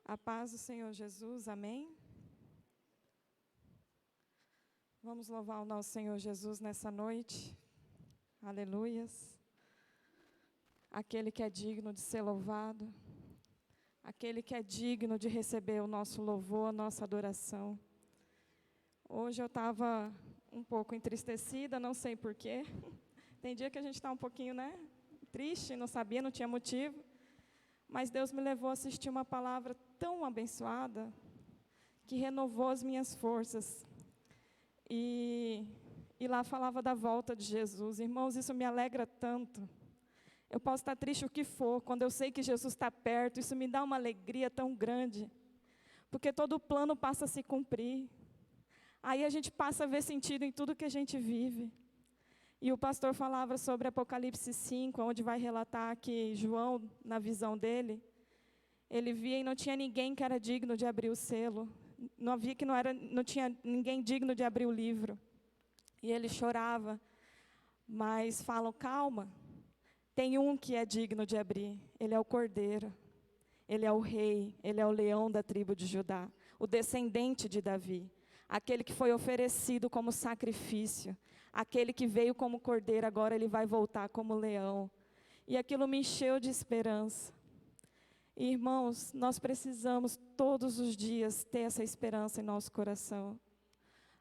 A paz do Senhor Jesus, amém? Vamos louvar o nosso Senhor Jesus nessa noite. Aleluias. Aquele que é digno de ser louvado. Aquele que é digno de receber o nosso louvor, a nossa adoração. Hoje eu estava um pouco entristecida, não sei porquê. Tem dia que a gente está um pouquinho, triste, não sabia, não tinha motivo. Mas Deus me levou a assistir uma palavra tão abençoada que renovou as minhas forças. E lá falava da volta de Jesus. Irmãos, isso me alegra tanto. Eu posso estar triste o que for, quando eu sei que Jesus está perto, isso me dá uma alegria tão grande. Porque todo plano passa a se cumprir. Aí a gente passa a ver sentido em tudo que a gente vive. E o pastor falava sobre Apocalipse 5, onde vai relatar que João, na visão dele, ele via e não tinha ninguém que era digno de abrir o selo. Não tinha ninguém digno de abrir o livro. E ele chorava. Mas falam, calma, tem um que é digno de abrir. Ele é o Cordeiro. Ele é o Rei. Ele é o leão da tribo de Judá. O descendente de Davi. Aquele que foi oferecido como sacrifício. Aquele que veio como cordeiro, agora ele vai voltar como leão. E aquilo me encheu de esperança. E, irmãos, nós precisamos todos os dias ter essa esperança em nosso coração.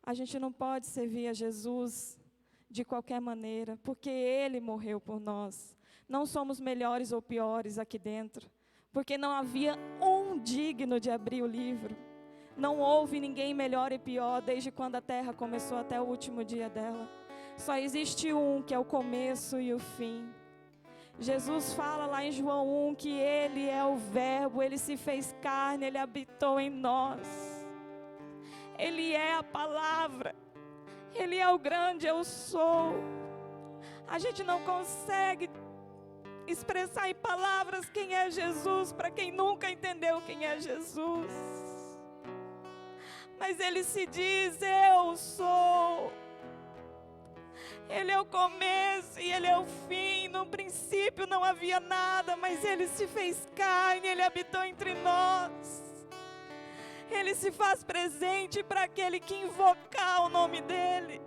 A gente não pode servir a Jesus de qualquer maneira, porque Ele morreu por nós. Não somos melhores ou piores aqui dentro, porque não havia um digno de abrir o livro. Não houve ninguém melhor e pior desde quando a terra começou até o último dia dela. Só existe um, que é o começo e o fim. Jesus fala lá em João 1 que Ele é o Verbo, Ele se fez carne, Ele habitou em nós. Ele é a palavra, Ele é o grande eu sou. A gente não consegue expressar em palavras quem é Jesus, para quem nunca entendeu quem é Jesus. Mas Ele se diz, eu sou. Ele é o começo e Ele é o fim. No princípio não havia nada, mas Ele se fez carne, Ele habitou entre nós. Ele se faz presente para aquele que invocar o nome dEle.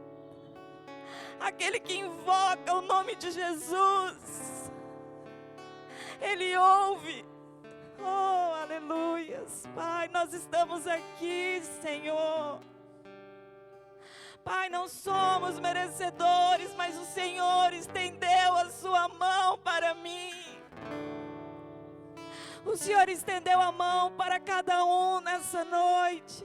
Aquele que invoca o nome de Jesus. Ele ouve. Oh, aleluias. Pai, nós estamos aqui, Senhor. Pai, não somos merecedores, mas o Senhor estendeu a sua mão para mim. O Senhor estendeu a mão para cada um nessa noite.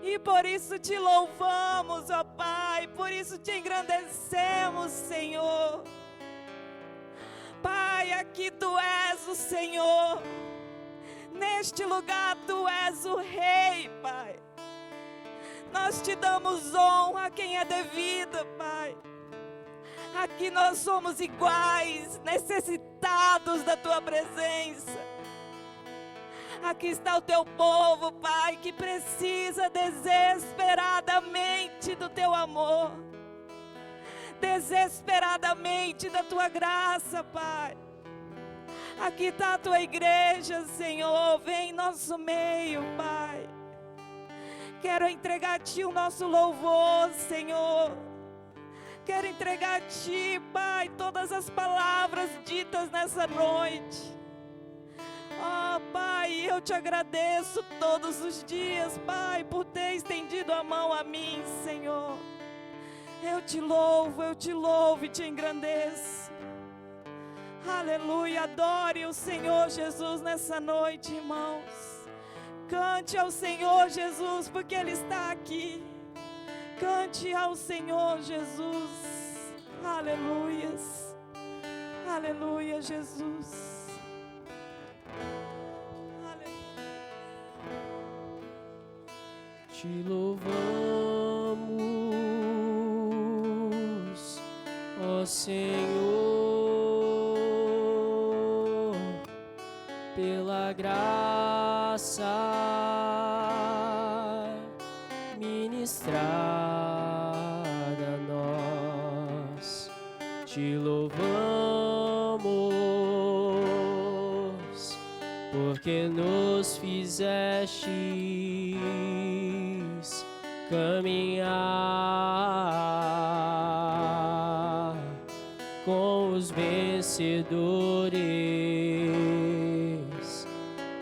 E por isso te louvamos, ó Pai, por isso te engrandecemos, Senhor. Pai, aqui Tu és o Senhor. Neste lugar Tu és o Rei, Pai. Nós te damos honra a quem é devida, Pai. Aqui nós somos iguais, necessitados da Tua presença. Aqui está o Teu povo, Pai, que precisa desesperadamente do Teu amor. Desesperadamente da Tua graça, Pai. Aqui está a Tua igreja, Senhor. Vem em nosso meio, Pai. Quero entregar a Ti o nosso louvor, Senhor. Quero entregar a Ti, Pai, todas as palavras ditas nessa noite. Oh, Pai, eu Te agradeço todos os dias, Pai, por ter estendido a mão a mim, Senhor. Eu Te louvo e Te engrandeço. Aleluia, adore o Senhor Jesus nessa noite, irmãos. Cante ao Senhor Jesus, porque Ele está aqui. Cante ao Senhor Jesus. Aleluias. Aleluia, Jesus. Aleluia. Te louvamos, ó Senhor, pela graça ministrada a nós. Te louvamos, porque nos fizestes caminhar com os vencedores.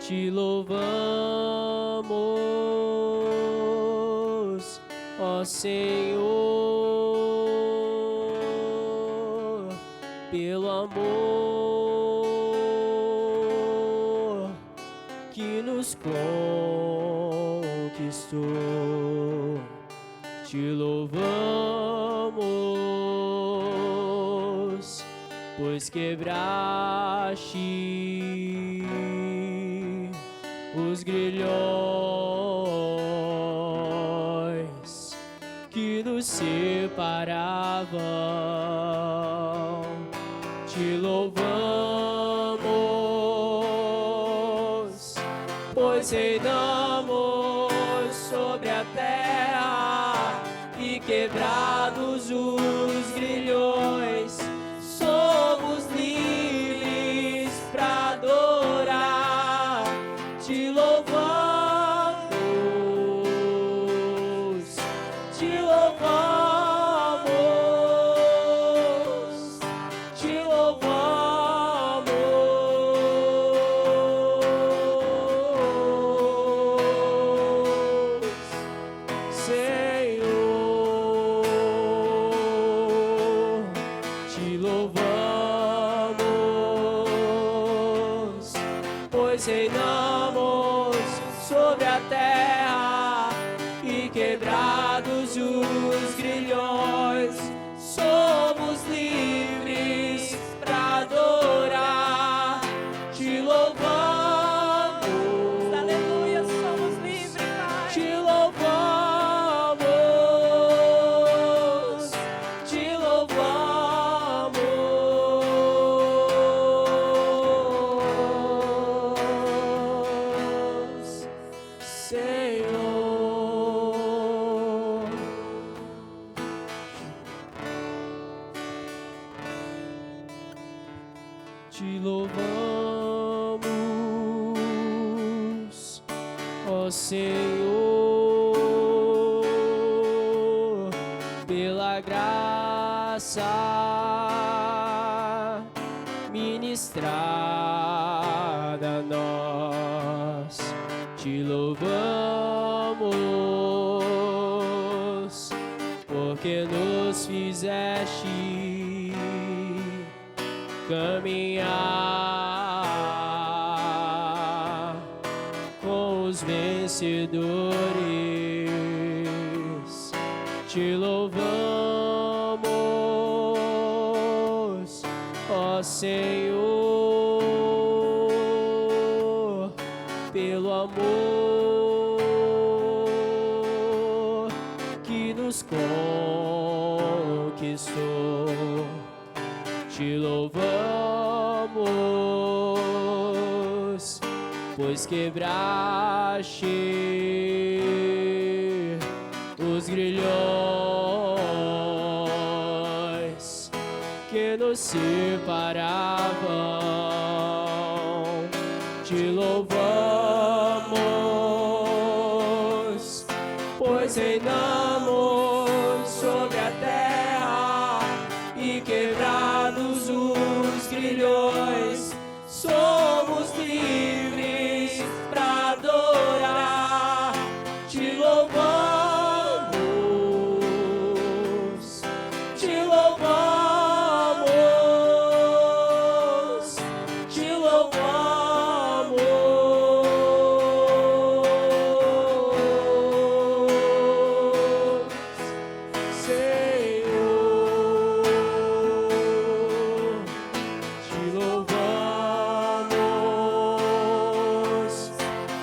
Te louvamos, ó Senhor, pelo amor que nos conquistou. Te louvamos, pois quebraste os grilhões que nos separavam. Te louvamos, pois reinamos sobre a terra e quebrados os grilhões, somos livres para adorar. Te louvamos, te louvamos, te louvamos, Senhor, te louvamos, pois reinamos sobre a terra e quebrados os grilhões, somos livres para adorar. Te louvamos, Aleluia, somos livres, Pai. te louvamos, te louvamos, Senhor. Te louvamos, ó Senhor, pela graça ministrada a nós. Te louvamos, porque nos fizeste caminhar com os vencedores. Te louvamos, ó Senhor, pelo amor que nos conquistou. Te louvamos, pois quebraste os grilhões que nos separavam. Te louvamos, pois reinamos sobre a terra e quebrados os grilhões, somos livres para adorar. Te louvamos, te louvamos, te louvamos, Senhor. Te louvamos,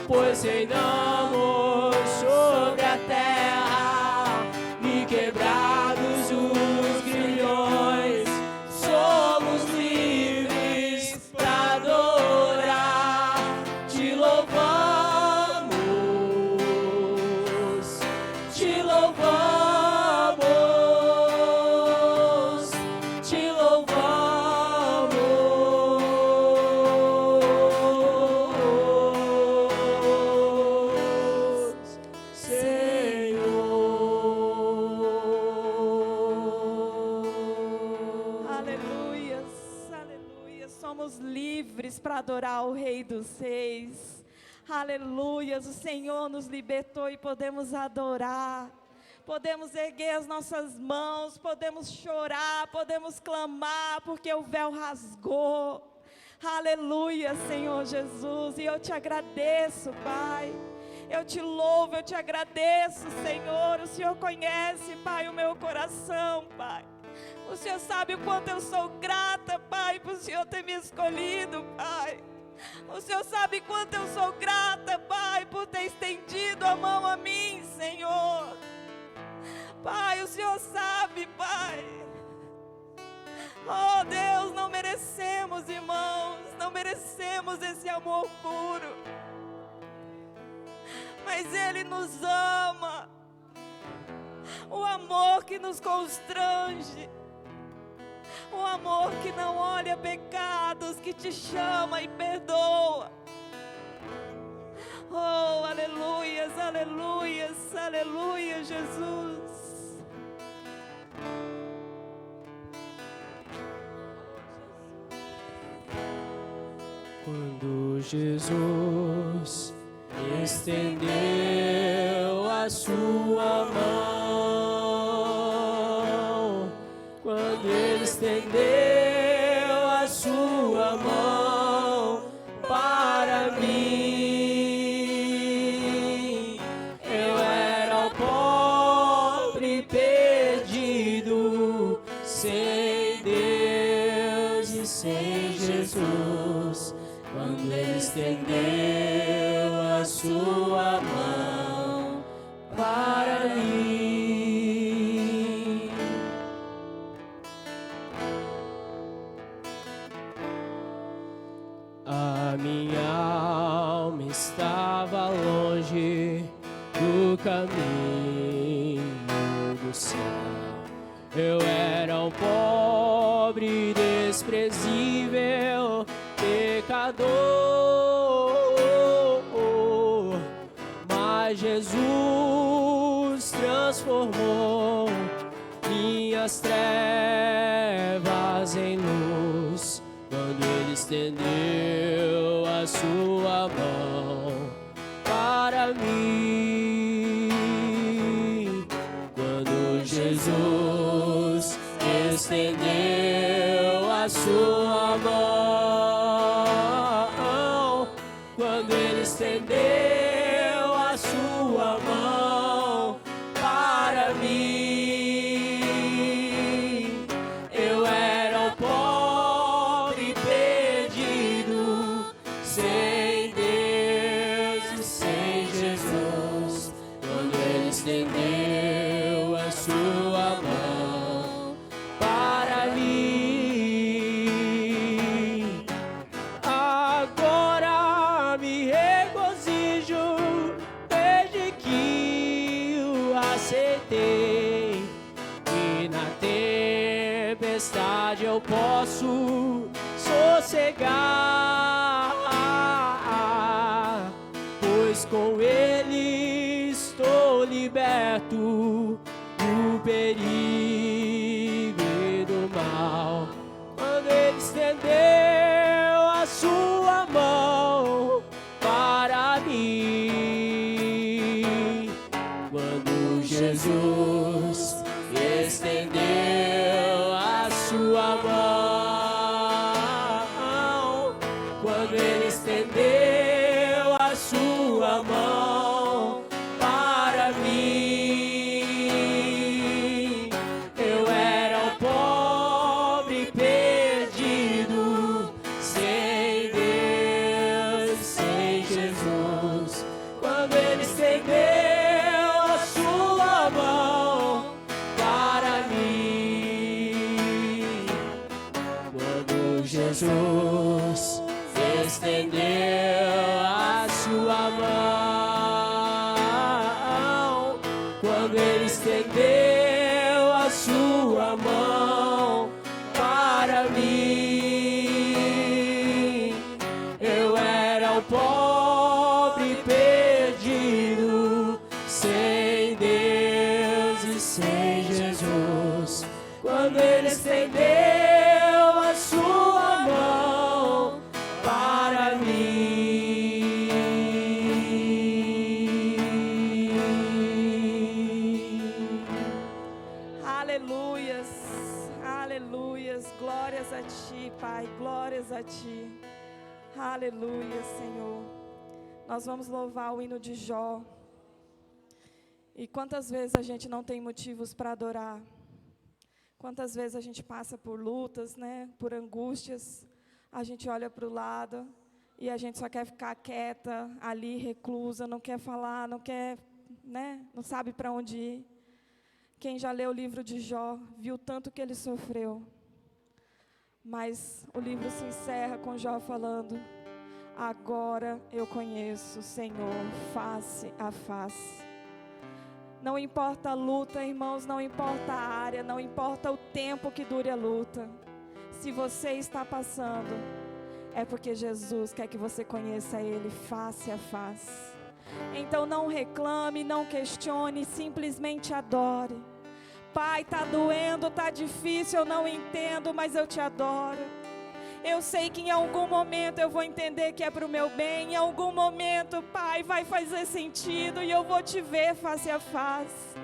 pois reinamos sobre a terra e quebrados os grilhões, somos livres para adorar. Te louvamos, te louvamos, te louvamos, adorar o Rei dos Reis. Aleluias, o Senhor nos libertou e podemos adorar. Podemos erguer as nossas mãos, podemos chorar, podemos clamar, porque o véu rasgou. Aleluia, Senhor Jesus, e eu te agradeço, Pai. Eu te louvo, eu te agradeço, Senhor. O Senhor conhece, Pai, o meu coração, Pai. O Senhor sabe o quanto eu sou grata, Pai, por o Senhor ter me escolhido, Pai. O Senhor sabe quanto eu sou grata, Pai, por ter estendido a mão a mim, Senhor. Pai, o Senhor sabe, Pai. Oh, Deus, não merecemos, irmãos, não merecemos esse amor puro. Mas Ele nos ama. O amor que nos constrange. O amor que não olha pecados, que te chama e perdoa. Oh, aleluias, aleluias, aleluia, Jesus. Quando Jesus estendeu a sua mão, quando Ele estendeu a sua mão para mim, eu era o pobre perdido, sem Deus e sem Jesus. Quando Ele estendeu a sua mão para mim. A minha alma estava longe do caminho do céu. Eu era um pobre, desprezível pecador, mas Jesus transformou minhas trevas em luz, quando Ele estendeu a sua mão para mim. Quando Jesus estendeu a sua mão, quando Ele estendeu a sua mão para mim, eu era o pobre perdido, sem Deus e sem Jesus. Quando Ele estendeu a sua mão para mim, agora me regozijo desde que o aceitei, e na tempestade eu posso sossegar, pois com Ele estou liberto do perigo e do mal. Quando Ele estendeu a sua mão para mim, quando Jesus estendeu a sua mão, quando Ele estendeu a sua mão para mim, eu era o pobre perdido, sem Deus, sem Jesus. Quando Ele estendeu a sua mão para mim, quando Jesus estendeu a sua mão, quando Ele estendeu a sua mão para mim, eu era o pobre perdido, sem Deus e sem Jesus. Quando Ele estendeu a sua mão para Pai, glórias a Ti. Aleluia, Senhor. Nós vamos louvar o hino de Jó. E quantas vezes a gente não tem motivos para adorar? Quantas vezes a gente passa por lutas, né? Por angústias. A gente olha para o lado e a gente só quer ficar quieta, ali, reclusa, não quer falar, não quer, né? Não sabe para onde ir. Quem já leu o livro de Jó, viu tanto que ele sofreu. Mas o livro se encerra com Jó falando: agora eu conheço o Senhor face a face. Não importa a luta, irmãos, não importa a área, não importa o tempo que dure a luta. Se você está passando, é porque Jesus quer que você conheça Ele face a face. Então não reclame, não questione, simplesmente adore. Pai, está doendo, está difícil, eu não entendo, mas eu te adoro. Eu sei que em algum momento eu vou entender que é para o meu bem. Em algum momento, Pai, vai fazer sentido e eu vou te ver face a face.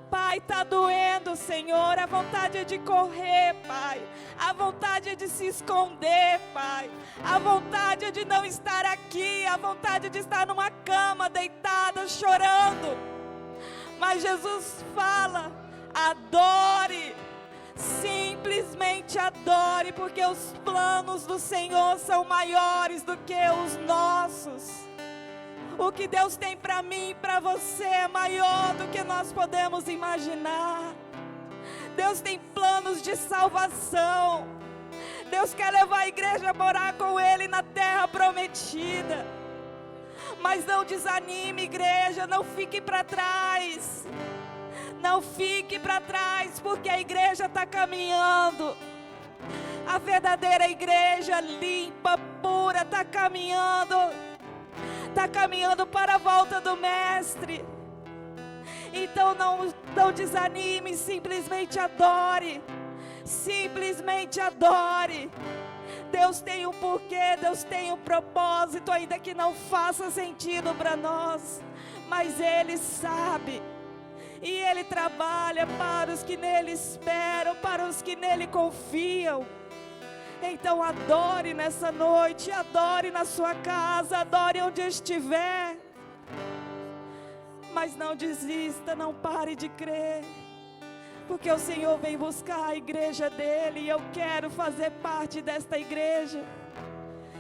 Pai, está doendo, Senhor, a vontade é de correr, Pai. A vontade é de se esconder, Pai. A vontade é de não estar aqui. A vontade é de estar numa cama, deitada, chorando. Mas Jesus fala: adore. Simplesmente adore, porque os planos do Senhor são maiores do que os nossos. O que Deus tem para mim e para você é maior do que nós podemos imaginar. Deus tem planos de salvação. Deus quer levar a igreja a morar com Ele na terra prometida. Mas não desanime, igreja, não fique para trás. Não fique para trás, porque a igreja está caminhando. A verdadeira igreja limpa, pura, está caminhando. Está caminhando para a volta do Mestre. Então não desanime, simplesmente adore. Simplesmente adore. Deus tem um porquê, Deus tem um propósito, ainda que não faça sentido para nós. Mas Ele sabe. E Ele trabalha para os que nele esperam, para os que nele confiam. Então adore nessa noite, adore na sua casa, adore onde estiver. Mas não desista, não pare de crer. Porque o Senhor vem buscar a igreja dele e eu quero fazer parte desta igreja.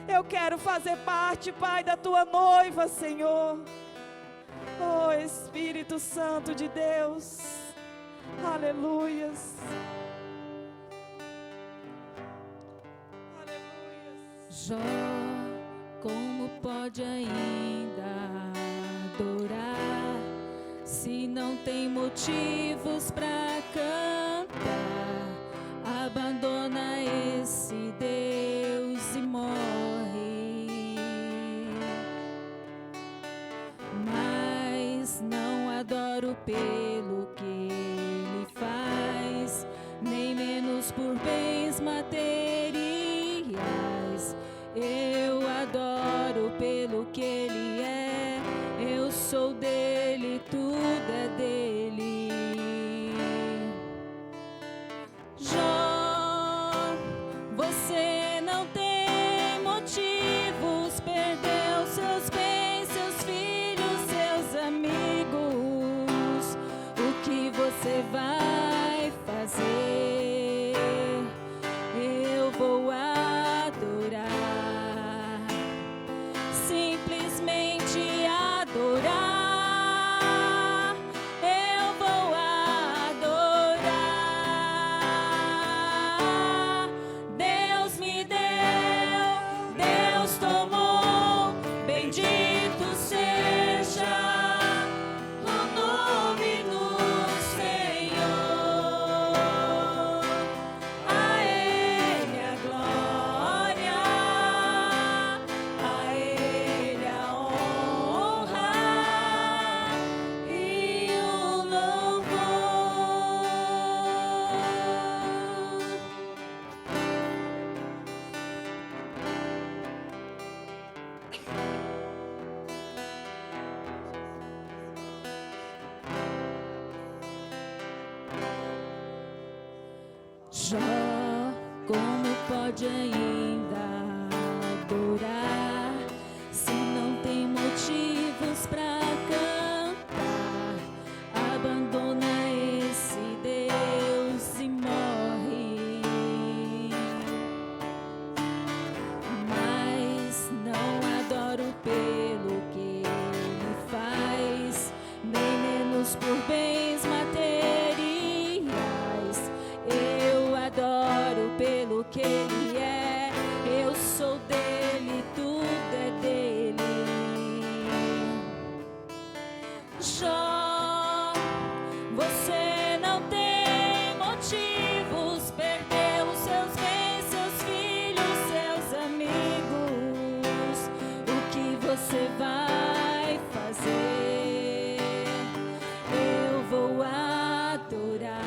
Eu quero fazer parte, Pai, da tua noiva, Senhor. Oh, Espírito Santo de Deus, aleluias, aleluias. Jó, como pode ainda adorar, se não tem motivos para cantar? Abandona esse Deus e morre. Não adoro pelo que Ele faz, nem menos por bens materiais. Eu adoro pelo que Ele é. Eu sou dele, tudo é dele. Jó, você não tem motivos, perdeu seus bens, seus filhos, seus amigos. O que você vai fazer? Eu vou adorar, simplesmente adorar. Eu vou adorar. Deus me deu, Deus tomou, bendito seja o nome do Senhor. A Ele a glória, a Ele a honra e o louvor. Jó, como pode ainda Jó, você não tem motivos, perdeu os seus bens, seus filhos, seus amigos. O que você vai fazer? Eu vou adorar,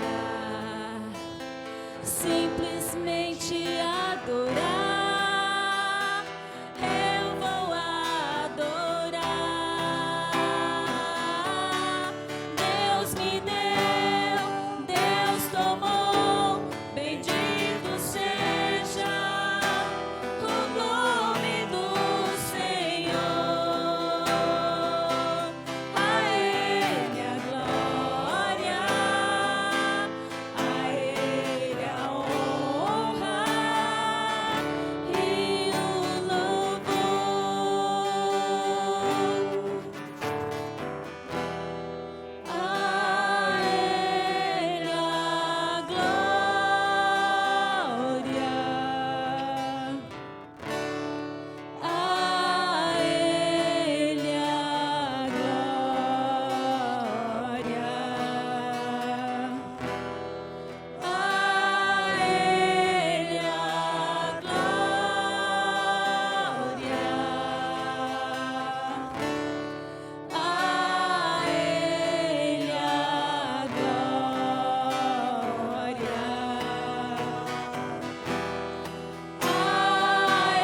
simplesmente adorar. Eu vou adorar. Deus me deu, Deus tomou, bendito seja o nome do Senhor. A Ele a glória, a Ele a honra e o louvor. A Ele a glória, a Ele a glória, a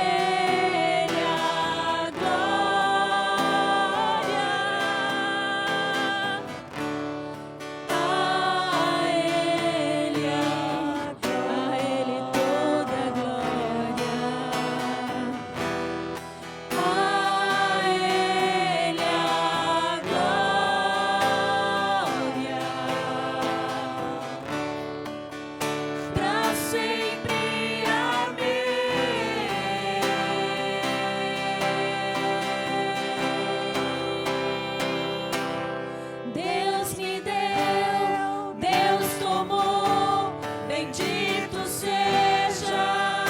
Ele a glória, a Ele a pra sempre. Deus me deu, Deus tomou, bendito seja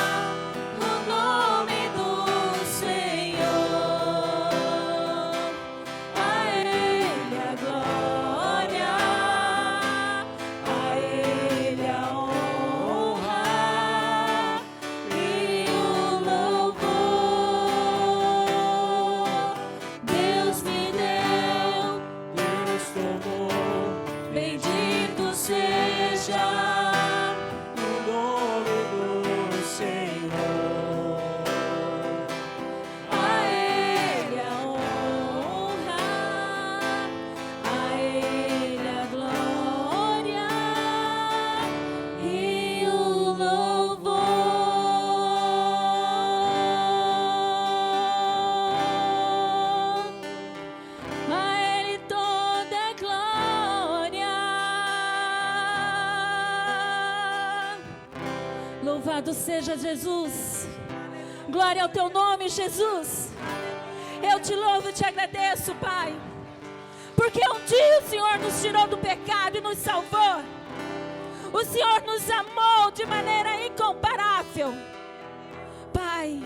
o nome do Senhor. A Ele a glória, a Ele a honra e o louvor. Deus me deu, Deus tomou bendito seja o nome do Senhor. a Ele a honra, a Ele a glória e o louvor. A Ele toda a glória. Louvado seja Jesus. Glória ao teu nome, Jesus. Eu te louvo e te agradeço, Pai, porque um dia o Senhor nos tirou do pecado e nos salvou. O Senhor nos amou de maneira incomparável. Pai,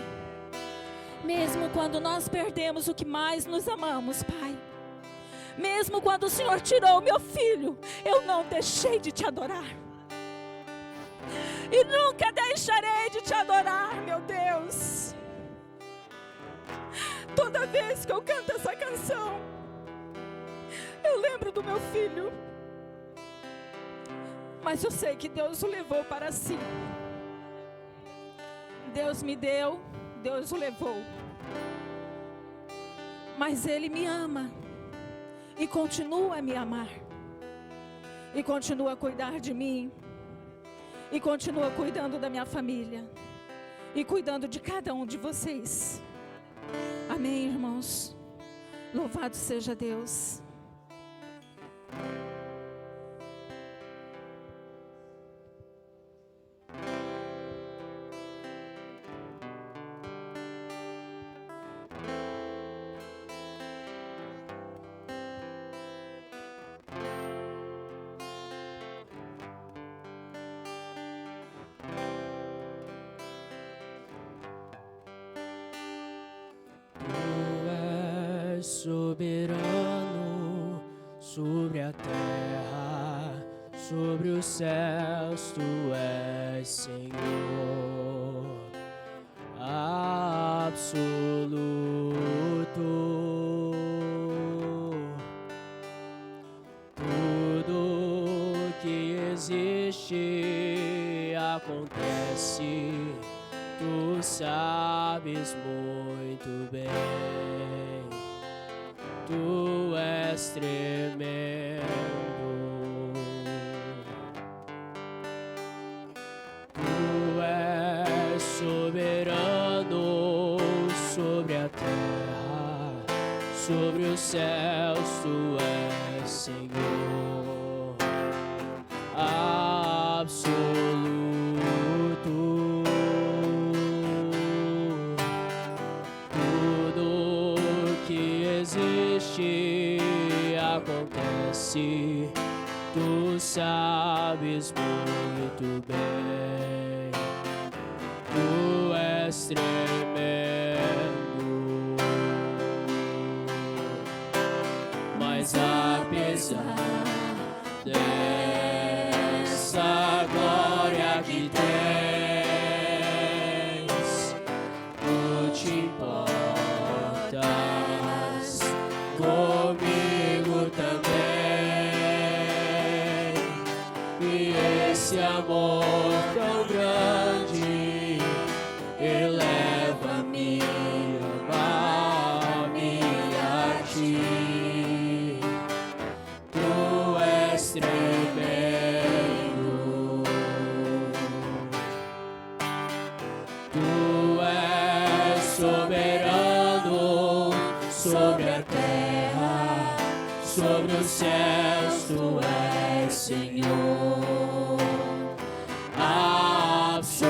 mesmo quando nós perdemos o que mais nos amamos, Pai, mesmo quando o Senhor tirou o meu filho, eu não deixei de te adorar. E nunca deixarei de te adorar, meu Deus. Toda vez que eu canto essa canção, eu lembro do meu filho. Mas eu sei que Deus o levou para si. Deus me deu, Deus o levou. Mas Ele me ama e continua a me amar. E continua a cuidar de mim. E continua cuidando da minha família. E cuidando de cada um de vocês. Amém, irmãos? Louvado seja Deus. soberano sobre a terra, sobre os céus, tu és Senhor absoluto. Tudo que existe acontece, tu sabes muito bem. Tu és tremendo. Tu és soberano sobre a terra, sobre os céus, tu és Senhor absoluto. Tudo que existe acontece, tu sabes muito bem. Tu és tremendo. Mas apesar dessa glória que tens, tu te importas comigo também. E esse amor tão grande eleva-me, ama-me a ti. Tu és tremendo. Tu és soberano sobre a terra, sobre os céus, tu és Senhor absoluto.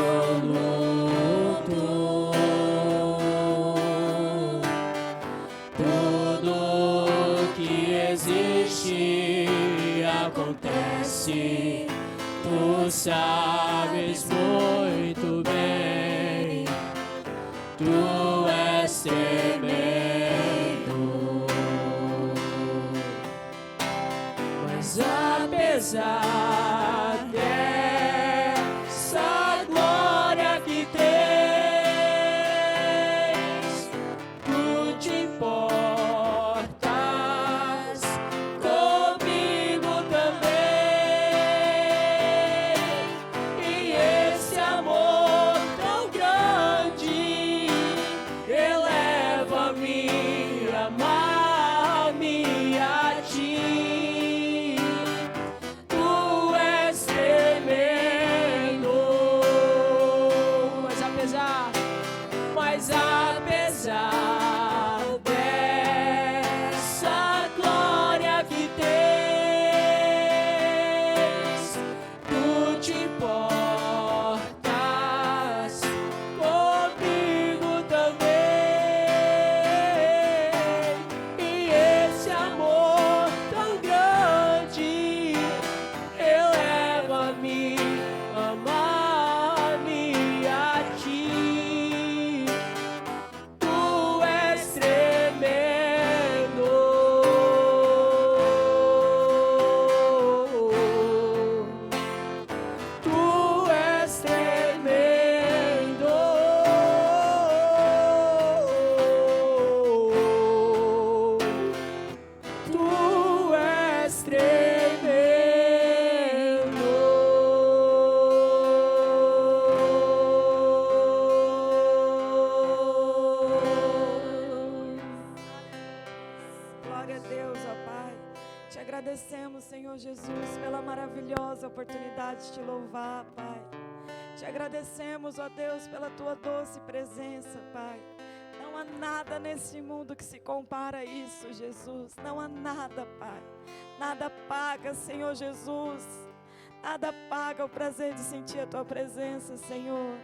Tudo que existe acontece, tu sabes muito bem. Tu és tremendo. Mas apesar dessa glória que tens, tu te importas comigo também. E esse amor tão grande eleva-me, ama-me a ti. Tu és tremendo. Mas apesar dessa glória que tens, tu te importas comigo também. E esse amor tão grande eleva-me, ama-me a ti. Tu és tremendo. Tu és tremendo. Tu és tremendo. Glória a Deus, ó Pai. Te agradecemos, Senhor Jesus, pela maravilhosa oportunidade de te louvar, Pai. Te agradecemos, ó Deus, pela tua doce presença, Pai. Não há nada nesse mundo que se compara a isso, Jesus. Não há nada, Pai. Nada paga, Senhor Jesus. Nada paga o prazer de sentir a tua presença, Senhor.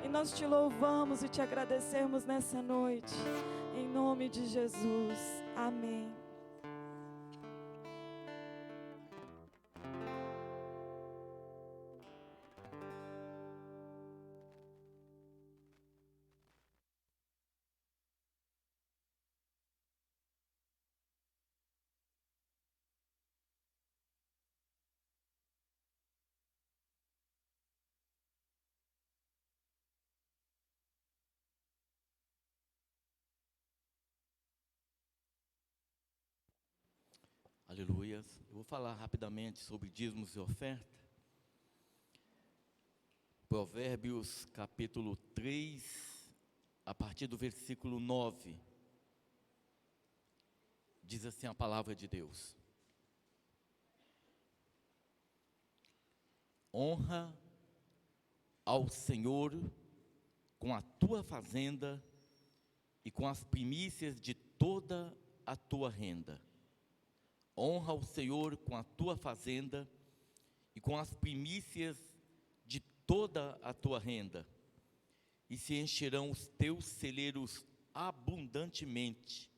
E nós te louvamos e te agradecemos nessa noite. Em nome de Jesus. Amém. Aleluias. Eu vou falar rapidamente sobre dízimos e oferta. Provérbios capítulo 3, a partir do versículo 9. Diz assim a palavra de Deus: honra ao Senhor com a tua fazenda e com as primícias de toda a tua renda. Honra ao Senhor com a tua fazenda e com as primícias de toda a tua renda, e se encherão os teus celeiros abundantemente,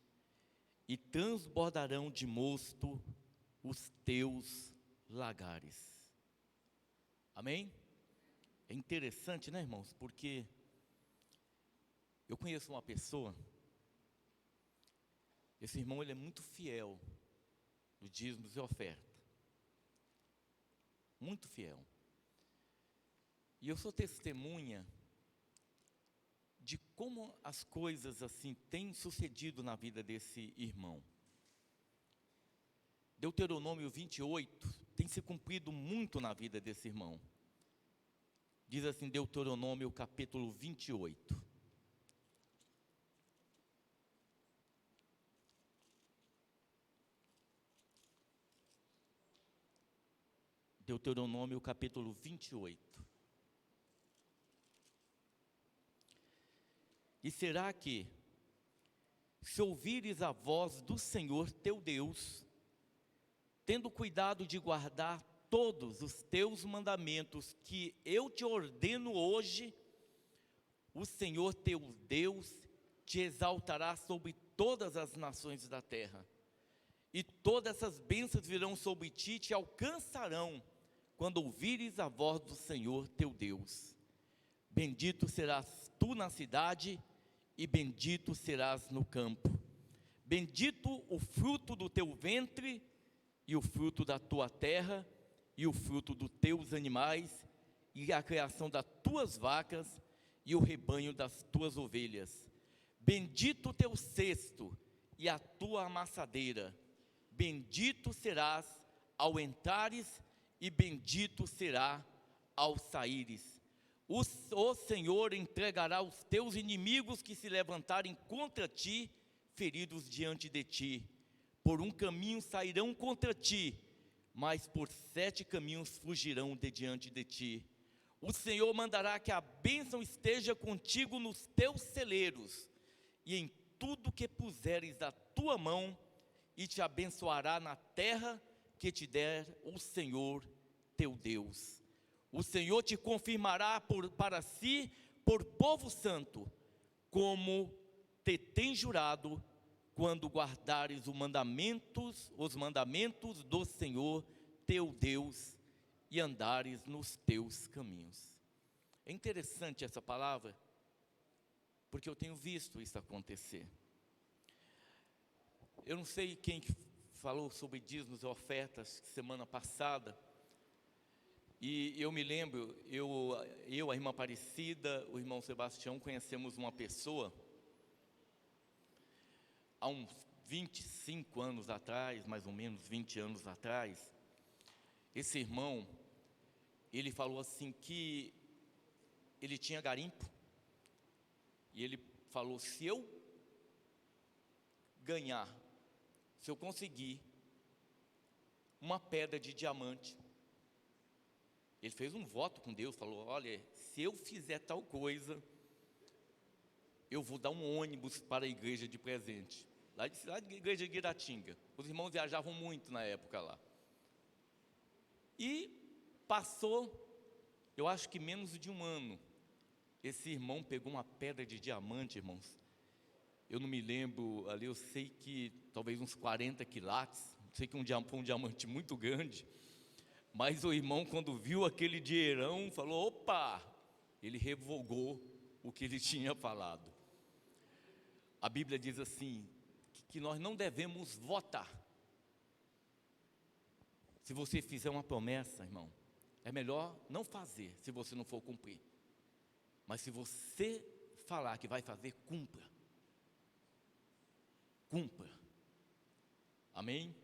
e transbordarão de mosto os teus lagares. Amém? É interessante, né, irmãos? Porque eu conheço uma pessoa, esse irmão ele é muito fiel no dízimos e oferta, muito fiel. E eu sou testemunha de como as coisas assim têm sucedido na vida desse irmão. Deuteronômio 28 tem se cumprido muito na vida desse irmão. Diz assim, Deuteronômio capítulo 28. Deuteronômio capítulo 28. E será que, se ouvires a voz do Senhor teu Deus, tendo cuidado de guardar todos os teus mandamentos que eu te ordeno hoje, o Senhor teu Deus te exaltará sobre todas as nações da terra, e todas essas bênçãos virão sobre ti e te alcançarão, quando ouvires a voz do Senhor teu Deus. Bendito serás tu na cidade, e bendito serás no campo. Bendito o fruto do teu ventre, e o fruto da tua terra, e o fruto dos teus animais, e a criação das tuas vacas, e o rebanho das tuas ovelhas. Bendito o teu cesto, e a tua amassadeira. Bendito serás ao entrares, e bendito será ao saíres. O Senhor entregará os teus inimigos que se levantarem contra ti, feridos diante de ti. Por um caminho sairão contra ti, mas por 7 caminhos fugirão de diante de ti. O Senhor mandará que a bênção esteja contigo nos teus celeiros, e em tudo que puseres a tua mão, e te abençoará na terra que te der o Senhor teu Deus. O Senhor te confirmará para si por povo santo, como te tem jurado, quando guardares os mandamentos do Senhor teu Deus, e andares nos teus caminhos. É interessante essa palavra, porque eu tenho visto isso acontecer. Eu não sei quem falou sobre dízimos e ofertas semana passada, e eu me lembro, a irmã Aparecida, o irmão Sebastião, conhecemos uma pessoa, há uns 25 anos atrás, mais ou menos 20 anos atrás. Esse irmão, ele falou assim que ele tinha garimpo, e ele falou, se eu conseguir uma pedra de diamante, ele fez um voto com Deus, falou, olha, se eu fizer tal coisa, eu vou dar um ônibus para a igreja de presente, lá da igreja de Guiratinga. Os irmãos viajavam muito na época lá. E passou, eu acho que menos de um ano, esse irmão pegou uma pedra de diamante, irmãos. Eu não me lembro, ali eu sei que talvez uns 40 quilates, sei que foi um diamante muito grande. Mas o irmão, quando viu aquele dinheirão, falou, opa, ele revogou o que ele tinha falado. A Bíblia diz assim, que nós não devemos votar. Se você fizer uma promessa, irmão, é melhor não fazer, se você não for cumprir. Mas se você falar que vai fazer, cumpra. Cumpra. Amém?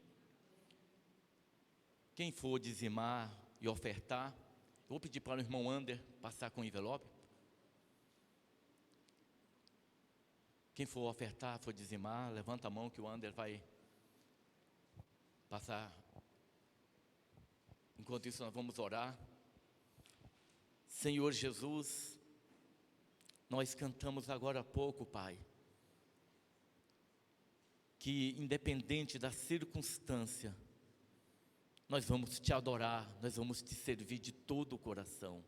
Quem for dizimar e ofertar, eu vou pedir para o irmão Ander passar com o envelope. Quem for ofertar, for dizimar, levanta a mão que o Ander vai passar. Enquanto isso, nós vamos orar. Senhor Jesus, nós cantamos agora há pouco, Pai, que independente da circunstância, nós vamos te adorar, nós vamos te servir de todo o coração.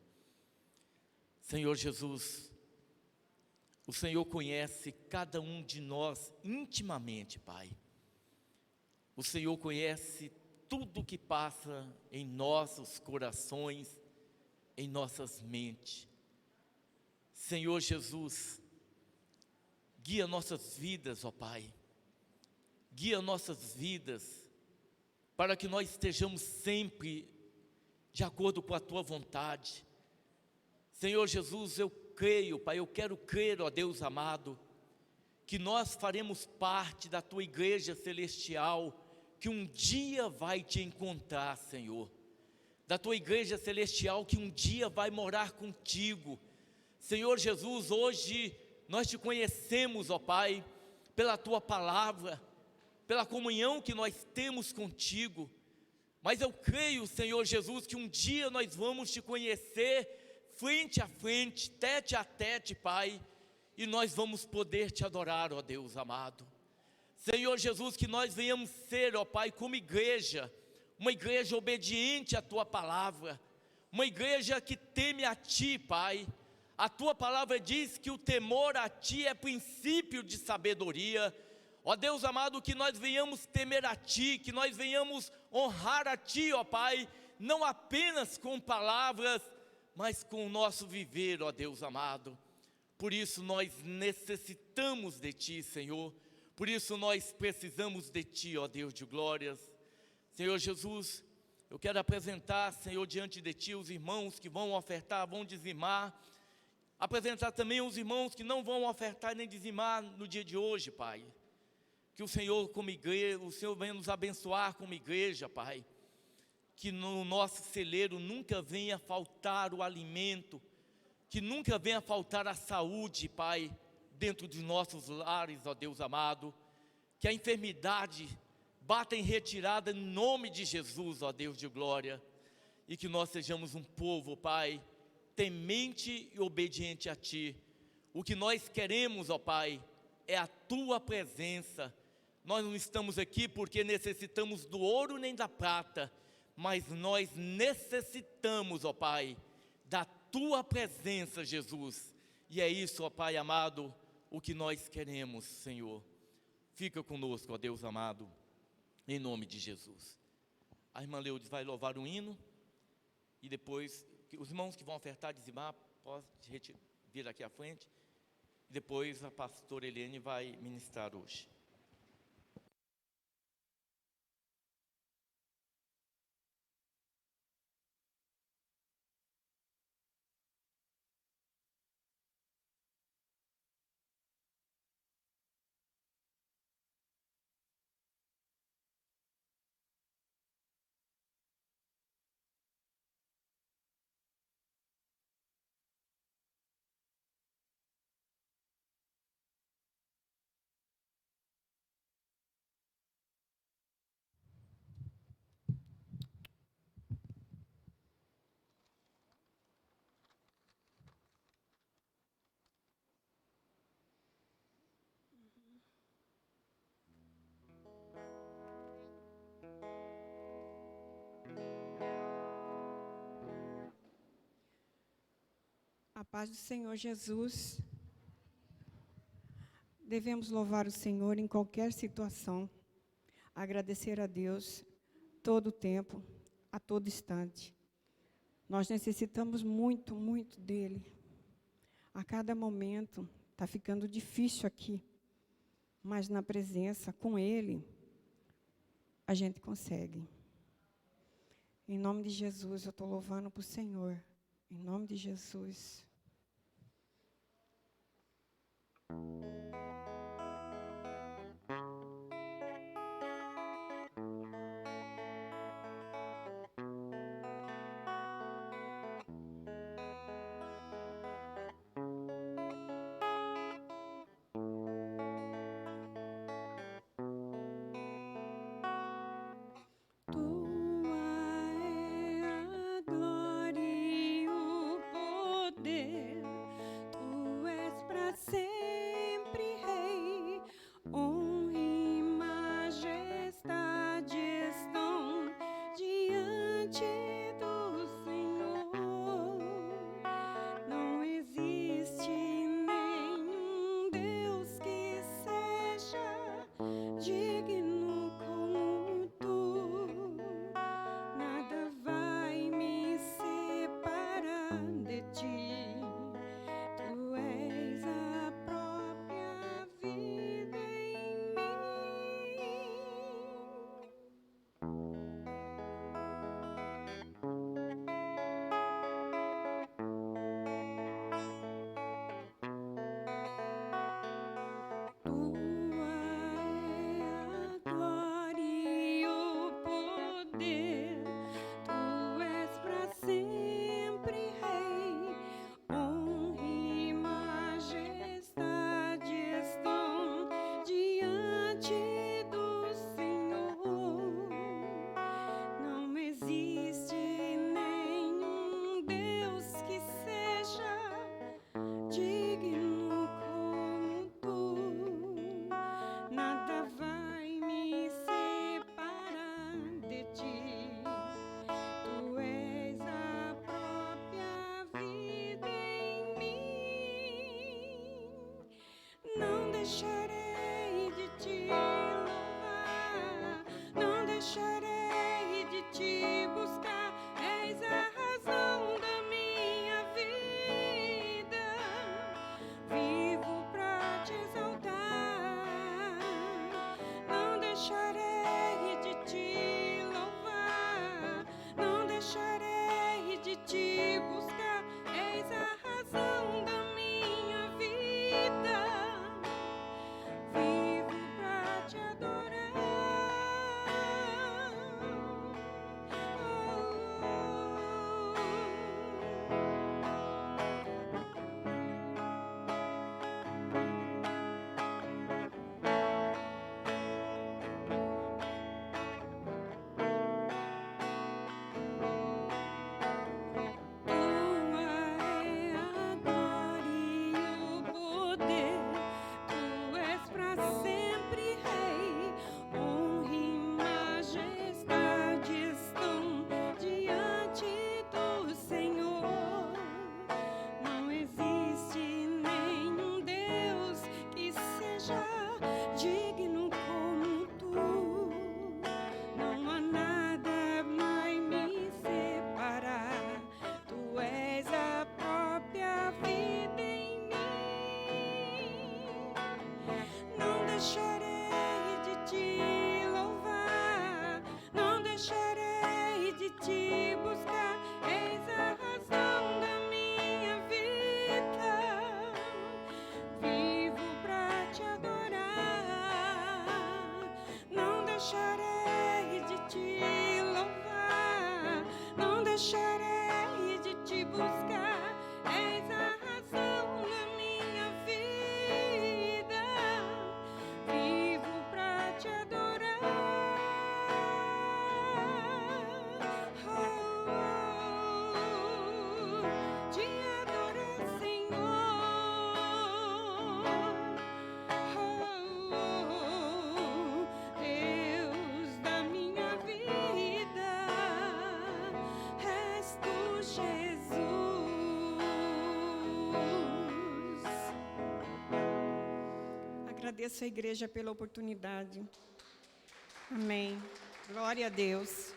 Senhor Jesus, o Senhor conhece cada um de nós intimamente, Pai. O Senhor conhece tudo que passa em nossos corações, em nossas mentes. Senhor Jesus, guia nossas vidas, ó Pai. Guia nossas vidas, para que nós estejamos sempre de acordo com a Tua vontade. Senhor Jesus, eu creio, Pai, eu quero crer, ó Deus amado, que nós faremos parte da Tua igreja celestial, que um dia vai Te encontrar, Senhor. Da Tua igreja celestial, que um dia vai morar contigo. Senhor Jesus, hoje nós Te conhecemos, ó Pai, pela Tua palavra, pela comunhão que nós temos contigo, mas eu creio, Senhor Jesus, que um dia nós vamos Te conhecer frente a frente, tete a tete, Pai, e nós vamos poder Te adorar, ó Deus amado. Senhor Jesus, que nós venhamos ser, ó Pai, como igreja, uma igreja obediente à Tua palavra, uma igreja que teme a Ti, Pai. A Tua palavra diz que o temor a Ti é princípio de sabedoria. Ó Deus amado, que nós venhamos temer a Ti, que nós venhamos honrar a Ti, ó Pai, não apenas com palavras, mas com o nosso viver, ó Deus amado. Por isso nós necessitamos de Ti, Senhor, por isso nós precisamos de Ti, ó Deus de glórias. Senhor Jesus, eu quero apresentar, Senhor, diante de Ti os irmãos que vão ofertar, vão dizimar, apresentar também os irmãos que não vão ofertar nem dizimar no dia de hoje, Pai. Que o Senhor, como igreja, o Senhor venha nos abençoar como igreja, Pai. Que no nosso celeiro nunca venha faltar o alimento, que nunca venha faltar a saúde, Pai, dentro dos nossos lares, ó Deus amado. Que a enfermidade bata em retirada em nome de Jesus, ó Deus de glória. E que nós sejamos um povo, Pai, temente e obediente a Ti. O que nós queremos, ó Pai, é a Tua presença. Nós não estamos aqui porque necessitamos do ouro nem da prata, mas nós necessitamos, ó Pai, da Tua presença, Jesus. E é isso, ó Pai amado, o que nós queremos, Senhor. Fica conosco, ó Deus amado, em nome de Jesus. A irmã Leudes vai louvar um hino, e depois, os irmãos que vão ofertar, dizimar, pode vir aqui à frente, e depois a pastora Helene vai ministrar hoje. A paz do Senhor Jesus. Devemos louvar o Senhor em qualquer situação, agradecer a Deus todo o tempo, a todo instante. Nós necessitamos muito, muito dEle. A cada momento está ficando difícil aqui, mas na presença, com Ele, a gente consegue. Em nome de Jesus, eu estou louvando para o Senhor. Em nome de Jesus. deixarei de te buscar. És a razão da minha vida. Vivo pra te adorar. Oh, te adorar, Senhor. Deus da minha vida, és tu, Jesus. Agradeço a igreja pela oportunidade. Amém. Glória a Deus.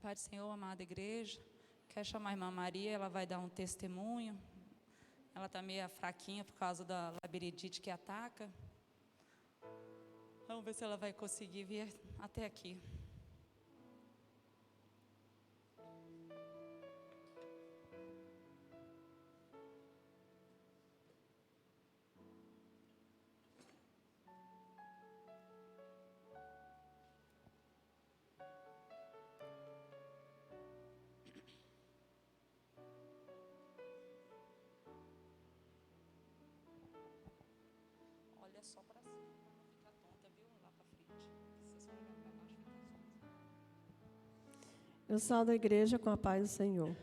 Pai do Senhor, amada igreja, quer chamar a irmã Maria, ela vai dar um testemunho. Ela está meio fraquinha por causa da labirintite que ataca. Vamos ver se ela vai conseguir vir até aqui. Olha só para cima, para não ficar tonta, viu? Lá para frente. Se você olhar para baixo, fica tonta. Eu saldo a igreja com a paz do Senhor.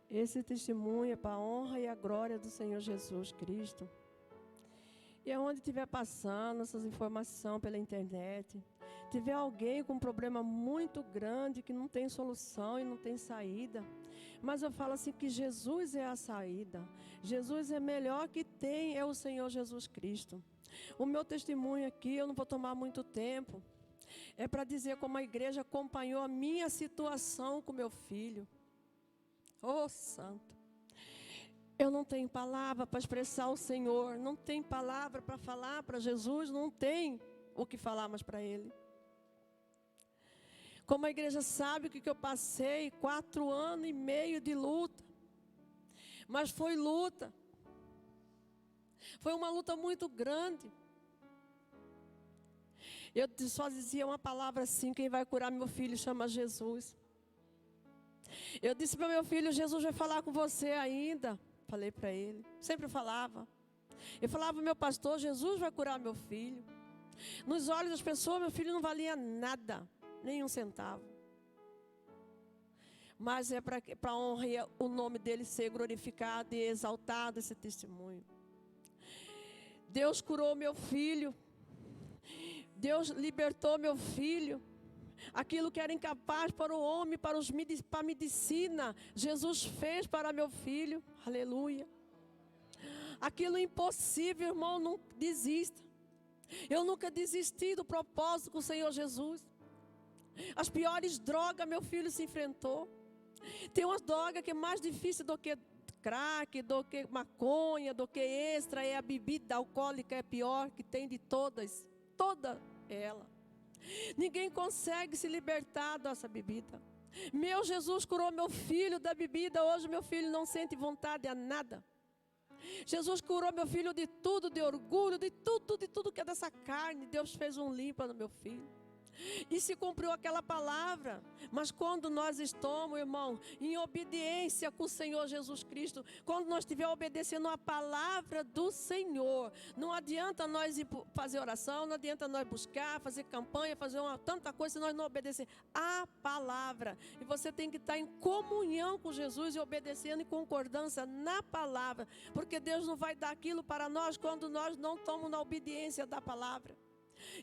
Esse testemunho é para a honra e a glória do Senhor Jesus Cristo. E aonde estiver passando essas informações pela internet, tiver alguém com um problema muito grande, que não tem solução e não tem saída, mas eu falo assim que Jesus é a saída. Jesus é melhor que tem, é o Senhor Jesus Cristo. O meu testemunho aqui, eu não vou tomar muito tempo, é para dizer como a igreja acompanhou a minha situação com meu filho. Oh, Santo! Eu não tenho palavra para expressar o Senhor, não tenho palavra para falar para Jesus, não tem o que falar mais para Ele. Como a igreja sabe o que eu passei, 4 anos e meio de luta. Mas foi luta. Foi uma luta muito grande. Eu só dizia uma palavra assim: quem vai curar meu filho chama Jesus. Eu disse para meu filho: Jesus vai falar com você ainda. Falei para ele, sempre falava. Eu falava: meu pastor, Jesus vai curar meu filho. Nos olhos das pessoas, meu filho não valia nada, nem um centavo. Mas é para a honra e o nome dele ser glorificado e exaltado, esse testemunho. Deus curou meu filho. Deus libertou meu filho. Aquilo que era incapaz para o homem, para a medicina, Jesus fez para meu filho. Aleluia. Aquilo impossível, irmão, não desista. Eu nunca desisti do propósito com o Senhor Jesus. As piores drogas meu filho se enfrentou. Tem umas drogas que é mais difícil do que crack, do que maconha, do que extra. É a bebida alcoólica, é a pior que tem de todas. Toda ela. Ninguém consegue se libertar dessa bebida. Meu Jesus curou meu filho da bebida. Hoje meu filho não sente vontade a nada. Jesus curou meu filho de tudo, de orgulho, de tudo que é dessa carne. Deus fez um limpa no meu filho. E se cumpriu aquela palavra. Mas quando nós estamos, irmão, em obediência com o Senhor Jesus Cristo, quando nós estivermos obedecendo a palavra do Senhor, não adianta nós ir fazer oração, não adianta nós buscar, fazer campanha, fazer tanta coisa se nós não obedecer a palavra. E você tem que estar em comunhão com Jesus e obedecendo em concordância na palavra, porque Deus não vai dar aquilo para nós quando nós não estamos na obediência da palavra.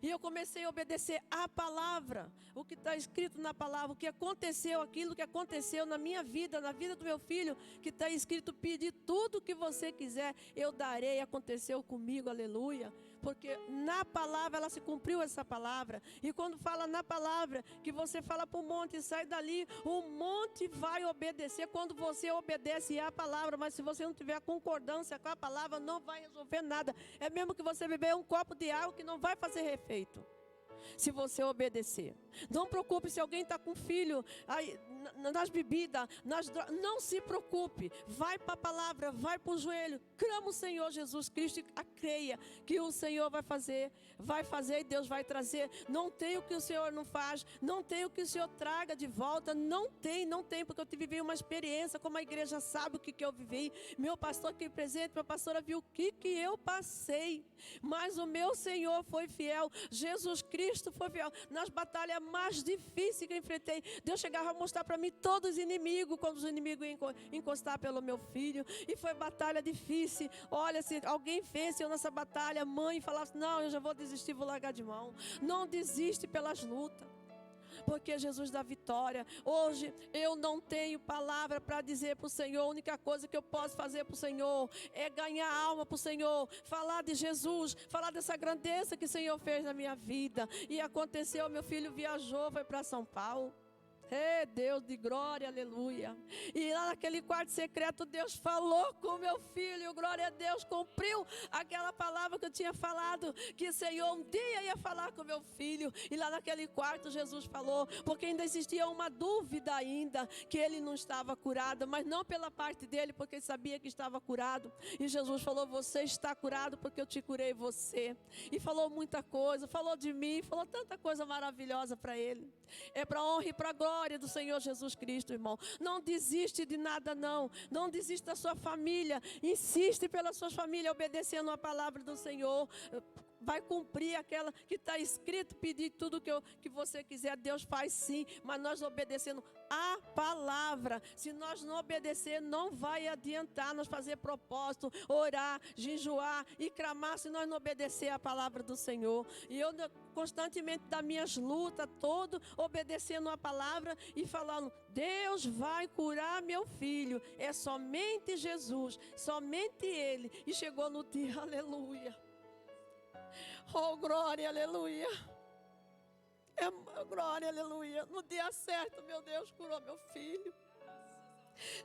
E eu comecei a obedecer a palavra, o que está escrito na palavra, o que aconteceu, aquilo que aconteceu na minha vida, na vida do meu filho, que está escrito: pede tudo o que você quiser, eu darei. Aconteceu comigo, aleluia. Porque na palavra, ela se cumpriu essa palavra. E quando fala na palavra, que você fala para o monte, sai dali, o monte vai obedecer quando você obedece à palavra. Mas se você não tiver concordância com a palavra, não vai resolver nada. É mesmo que você beber um copo de água que não vai fazer efeito, se você obedecer. Não preocupe se alguém está com filho aí, nas bebidas, nas drogas. Não se preocupe. Vai para a palavra, vai para o joelho. Clama o Senhor Jesus Cristo e creia que o Senhor vai fazer e Deus vai trazer. Não tem o que o Senhor não faz, não tem o que o Senhor traga de volta. Não tem, porque eu vivi uma experiência, como a igreja sabe o que eu vivi. Meu pastor aqui presente, minha pastora viu o que eu passei. Mas o meu Senhor foi fiel, Jesus Cristo foi fiel. Nas batalhas mais difíceis que eu enfrentei, Deus chegava a mostrar para mim todos os inimigos, quando os inimigos iam encostar pelo meu filho. E foi batalha difícil. Olha, se alguém fez eu nessa batalha, mãe, falasse: não, eu já vou desistir, vou largar de mão. Não desiste pelas lutas, porque Jesus dá vitória. Hoje eu não tenho palavra para dizer para o Senhor. A única coisa que eu posso fazer para o Senhor é ganhar alma para o Senhor, falar de Jesus, falar dessa grandeza que o Senhor fez na minha vida. E aconteceu, meu filho viajou, foi para São Paulo. Deus de glória, aleluia. E lá naquele quarto secreto, Deus falou com meu filho, glória a Deus, cumpriu aquela palavra que eu tinha falado, que o Senhor um dia ia falar com meu filho. E lá naquele quarto Jesus falou, porque ainda existia uma dúvida ainda, que ele não estava curado, mas não pela parte dele, porque ele sabia que estava curado. E Jesus falou: você está curado porque eu te curei você. E falou muita coisa, falou de mim, falou tanta coisa maravilhosa para ele. É para a honra e para a glória do Senhor Jesus Cristo, irmão. Não desiste de nada, não. Não desiste da sua família. Insiste pela sua família, obedecendo a palavra do Senhor. Vai cumprir aquela que está escrito: pedir tudo que você quiser. Deus faz sim, mas nós obedecendo a palavra. Se nós não obedecer, não vai adiantar nós fazer propósito, orar, jejuar e clamar, se nós não obedecer a palavra do Senhor. E eu constantemente, das minhas lutas, todo obedecendo a palavra e falando: Deus vai curar meu filho. É somente Jesus, somente Ele. E chegou no dia, aleluia. Oh, glória, aleluia. Glória, aleluia. No dia certo, meu Deus curou meu filho.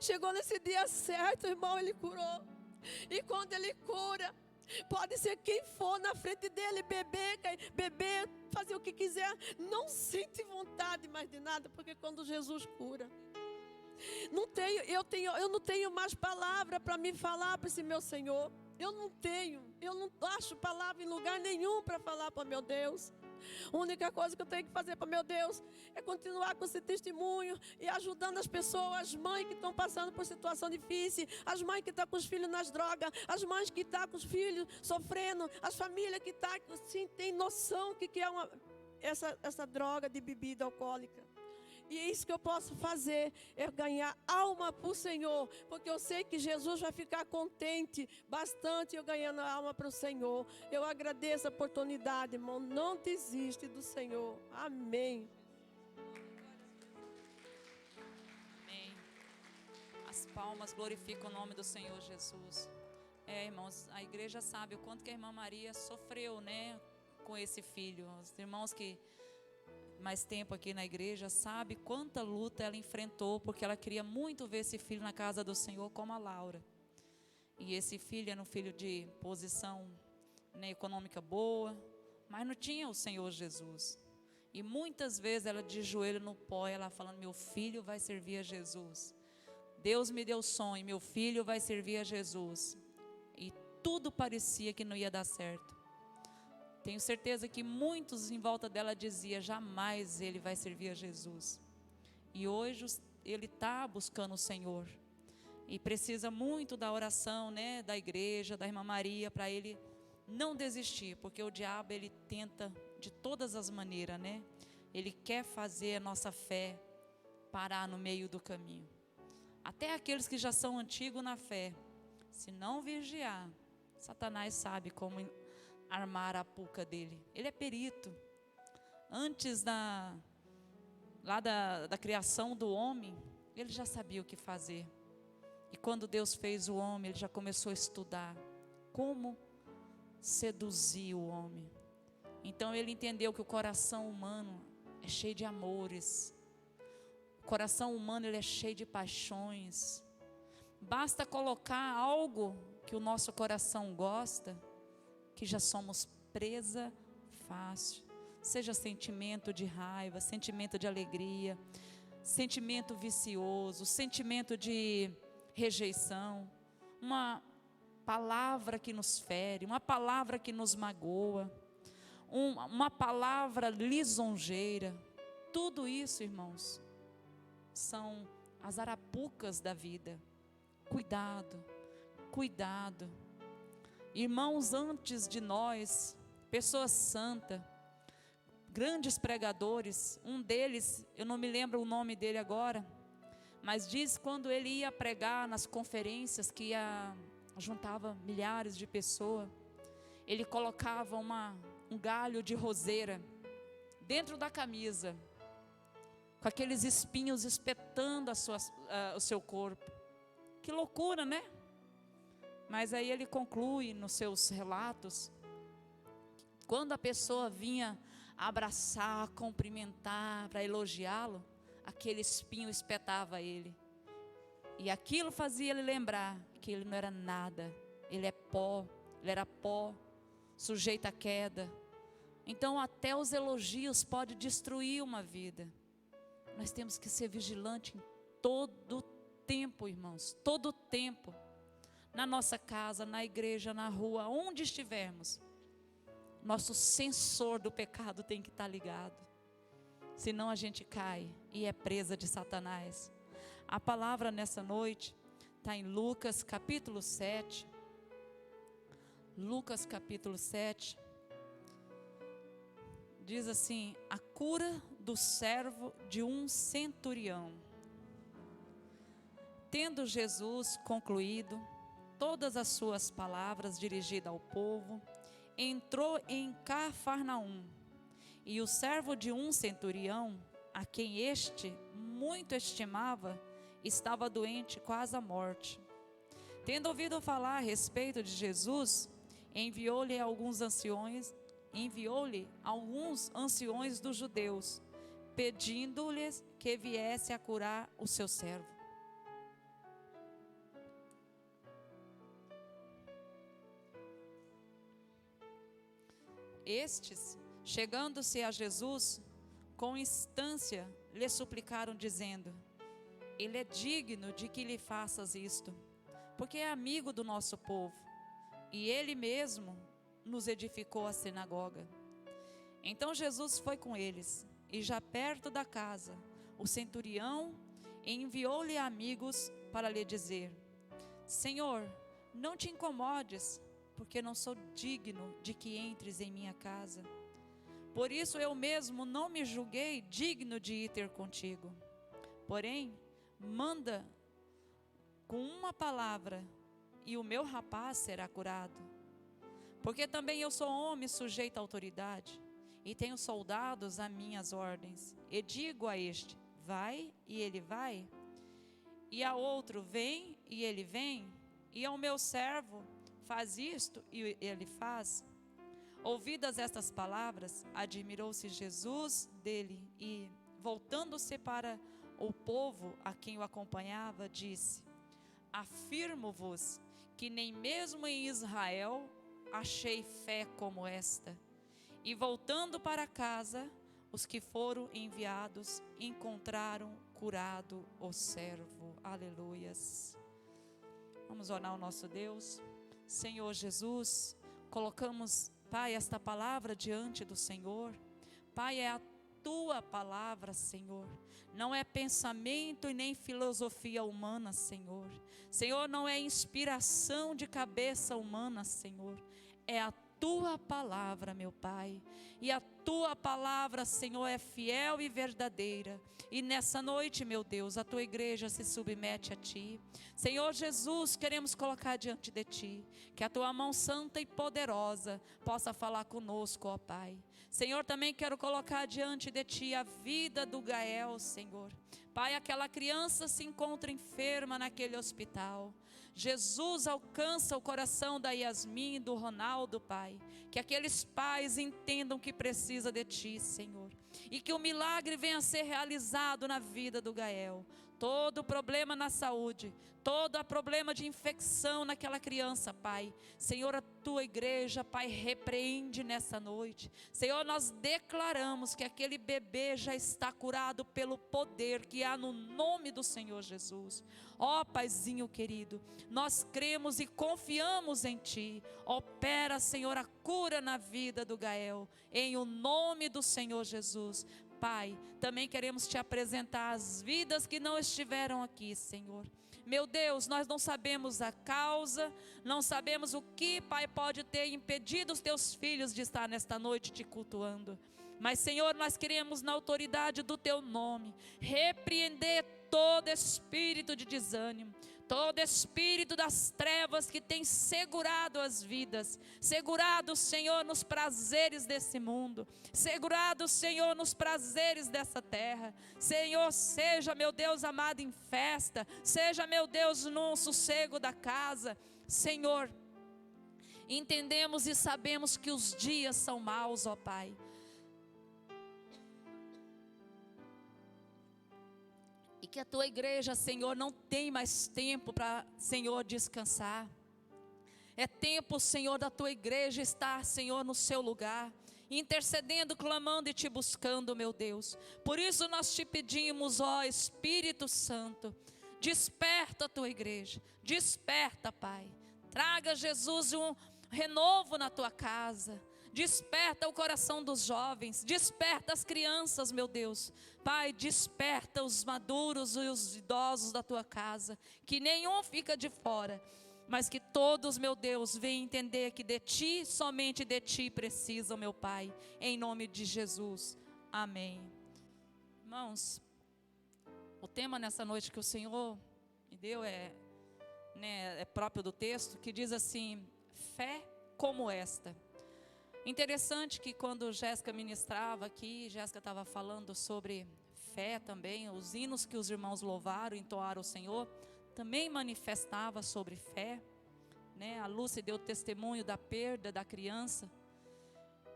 Chegou nesse dia certo, irmão, Ele curou. E quando Ele cura, pode ser quem for na frente dele, beber, fazer o que quiser, não sente vontade mais de nada, porque quando Jesus cura, eu não tenho mais palavra para me falar para esse meu Senhor. Eu não acho palavra em lugar nenhum para falar para meu Deus. A única coisa que eu tenho que fazer para meu Deus é continuar com esse testemunho e ajudando as pessoas, as mães que estão passando por situação difícil, as mães que estão com os filhos nas drogas, as mães que estão com os filhos sofrendo, as famílias que estão, sim, tem noção que é essa droga de bebida alcoólica. E é isso que eu posso fazer, é ganhar alma para o Senhor, porque eu sei que Jesus vai ficar contente bastante eu ganhando a alma para o Senhor. Eu agradeço a oportunidade, irmão. Não desiste do Senhor. Amém. Amém. As palmas glorificam o nome do Senhor Jesus. Irmãos, a igreja sabe o quanto que a irmã Maria sofreu, né, com esse filho. Os irmãos que mais tempo aqui na igreja sabe quanta luta ela enfrentou, porque ela queria muito ver esse filho na casa do Senhor, como a Laura. E esse filho era um filho de posição, né, econômica boa, mas não tinha o Senhor Jesus. E muitas vezes ela de joelho no pó, ela falando: meu filho vai servir a Jesus. Deus me deu sonho, meu filho vai servir a Jesus. E tudo parecia que não ia dar certo. Tenho certeza que muitos em volta dela diziam: jamais ele vai servir a Jesus. E hoje ele está buscando o Senhor. E precisa muito da oração, né, da igreja, da irmã Maria, para ele não desistir. Porque o diabo, ele tenta de todas as maneiras, né? Ele quer fazer a nossa fé parar no meio do caminho. Até aqueles que já são antigos na fé, se não vigiar, Satanás sabe como armar a arapuca dele. Ele é perito. Antes da criação do homem, ele já sabia o que fazer. E quando Deus fez o homem, ele já começou a estudar como seduzir o homem. Então ele entendeu que o coração humano é cheio de amores. O coração humano, ele é cheio de paixões. Basta colocar algo que o nosso coração gosta, que já somos presa fácil. Seja sentimento de raiva, sentimento de alegria, sentimento vicioso, sentimento de rejeição, uma palavra que nos fere, uma palavra que nos magoa, uma palavra lisonjeira. Tudo isso, irmãos, são as arapucas da vida. Cuidado, cuidado. Irmãos antes de nós, pessoas santas, grandes pregadores, um deles, eu não me lembro o nome dele agora, mas diz quando ele ia pregar nas conferências, que juntava milhares de pessoas, ele colocava um galho de roseira dentro da camisa, com aqueles espinhos espetando o seu corpo. Que loucura, né? Mas aí ele conclui nos seus relatos, quando a pessoa vinha abraçar, cumprimentar, para elogiá-lo, aquele espinho espetava ele. E aquilo fazia ele lembrar que ele não era nada, ele era pó, sujeito à queda. Então até os elogios podem destruir uma vida. Nós temos que ser vigilantes em todo tempo, irmãos, todo tempo. Na nossa casa, na igreja, na rua, onde estivermos, nosso sensor do pecado tem que estar ligado. Senão a gente cai e é presa de Satanás. A palavra nessa noite está em Lucas capítulo 7. Lucas capítulo 7. Diz assim: a cura do servo de um centurião. Tendo Jesus concluído todas as suas palavras dirigidas ao povo, entrou em Cafarnaum. E o servo de um centurião, a quem este muito estimava, estava doente quase à morte. Tendo ouvido falar a respeito de Jesus, enviou-lhe alguns anciões dos judeus, pedindo-lhes que viesse a curar o seu servo. Estes, chegando-se a Jesus, com instância lhe suplicaram, dizendo: ele é digno de que lhe faças isto, porque é amigo do nosso povo, e ele mesmo nos edificou a sinagoga. Então Jesus foi com eles, e já perto da casa, o centurião enviou-lhe amigos para lhe dizer: Senhor, não te incomodes, porque não sou digno de que entres em minha casa. Por isso eu mesmo não me julguei digno de ir ter contigo. Porém, manda com uma palavra, e o meu rapaz será curado. Porque também eu sou homem sujeito à autoridade, e tenho soldados a minhas ordens. E digo a este: vai, e ele vai. E a outro: vem, e ele vem. E ao meu servo: faz isto, e ele faz. Ouvidas estas palavras, admirou-se Jesus dele, e voltando-se para o povo a quem o acompanhava, disse: afirmo-vos que nem mesmo em Israel achei fé como esta. E voltando para casa, os que foram enviados encontraram curado o servo. Aleluias. Vamos orar ao nosso Deus. Senhor Jesus, colocamos, Pai, esta palavra diante do Senhor. Pai, é a tua palavra, Senhor. Não é pensamento e nem filosofia humana, Senhor. Senhor, não é inspiração de cabeça humana, Senhor. É a tua palavra, meu Pai. E a tua palavra, Senhor, é fiel e verdadeira. E nessa noite, meu Deus, a tua igreja se submete a ti. Senhor Jesus, queremos colocar diante de ti, que a tua mão santa e poderosa possa falar conosco, ó Pai. Senhor, também quero colocar diante de ti a vida do Gael, Senhor. Pai, aquela criança se encontra enferma naquele hospital. Jesus, alcança o coração da Yasmin e do Ronaldo, Pai. Que aqueles pais entendam que precisa de ti, Senhor. E que o milagre venha a ser realizado na vida do Gael. Todo problema na saúde, todo problema de infecção naquela criança, Pai. Senhor, a tua igreja, Pai, repreende nessa noite. Senhor, nós declaramos que aquele bebê já está curado pelo poder que há no nome do Senhor Jesus. Ó Paizinho querido, nós cremos e confiamos em ti. Opera, Senhor, a cura na vida do Gael, em o nome do Senhor Jesus. Pai, também queremos te apresentar as vidas que não estiveram aqui, Senhor. Meu Deus, nós não sabemos a causa, não sabemos o que, Pai, pode ter impedido os teus filhos de estar nesta noite te cultuando. Mas, Senhor, nós queremos, na autoridade do teu nome, repreender todo espírito de desânimo, todo espírito das trevas que tem segurado as vidas, segurado, Senhor, nos prazeres desse mundo, segurado, Senhor, nos prazeres dessa terra. Senhor, seja, meu Deus amado, em festa, seja, meu Deus, no sossego da casa. Senhor, entendemos e sabemos que os dias são maus, ó Pai. E que a tua igreja, Senhor, não tem mais tempo para, Senhor, descansar. É tempo, Senhor, da tua igreja estar, Senhor, no seu lugar, intercedendo, clamando e te buscando, meu Deus. Por isso nós te pedimos, ó Espírito Santo, desperta a tua igreja, desperta, Pai. Traga, Jesus, um renovo na tua casa. Desperta o coração dos jovens, desperta as crianças, meu Deus. Pai, desperta os maduros e os idosos da tua casa, que nenhum fica de fora, mas que todos, meu Deus, venham entender que de ti, somente de ti precisam, meu Pai, em nome de Jesus, amém. Irmãos, o tema nessa noite que o Senhor me deu é próprio do texto, que diz assim: fé como esta. Interessante que quando Jéssica ministrava aqui, Jéssica estava falando sobre fé também, os hinos que os irmãos louvaram, entoaram o Senhor, também manifestava sobre fé, né? A Lúcia deu testemunho da perda da criança,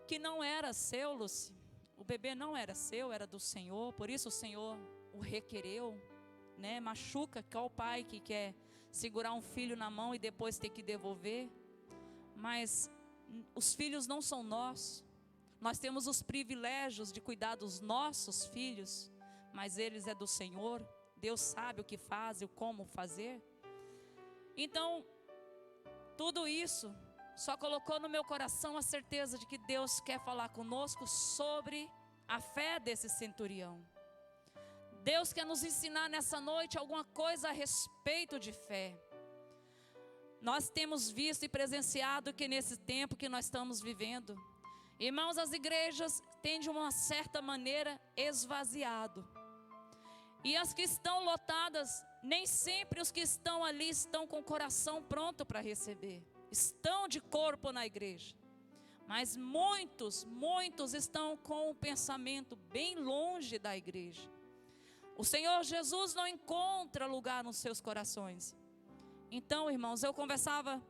que não era seu, Lúcia, o bebê não era seu, era do Senhor, por isso o Senhor o requereu, né? Machuca, qual pai que quer segurar um filho na mão e depois ter que devolver? Mas os filhos não são nossos, nós temos os privilégios de cuidar dos nossos filhos, mas eles é do Senhor. Deus sabe o que faz e o como fazer. Então, tudo isso só colocou no meu coração a certeza de que Deus quer falar conosco sobre a fé desse centurião. Deus quer nos ensinar nessa noite alguma coisa a respeito de fé. Nós temos visto e presenciado que nesse tempo que nós estamos vivendo, irmãos, as igrejas têm de uma certa maneira esvaziado. E as que estão lotadas, nem sempre os que estão ali estão com o coração pronto para receber. Estão de corpo na igreja. Mas muitos estão com o pensamento bem longe da igreja. O Senhor Jesus não encontra lugar nos seus corações. Então, irmãos, eu conversava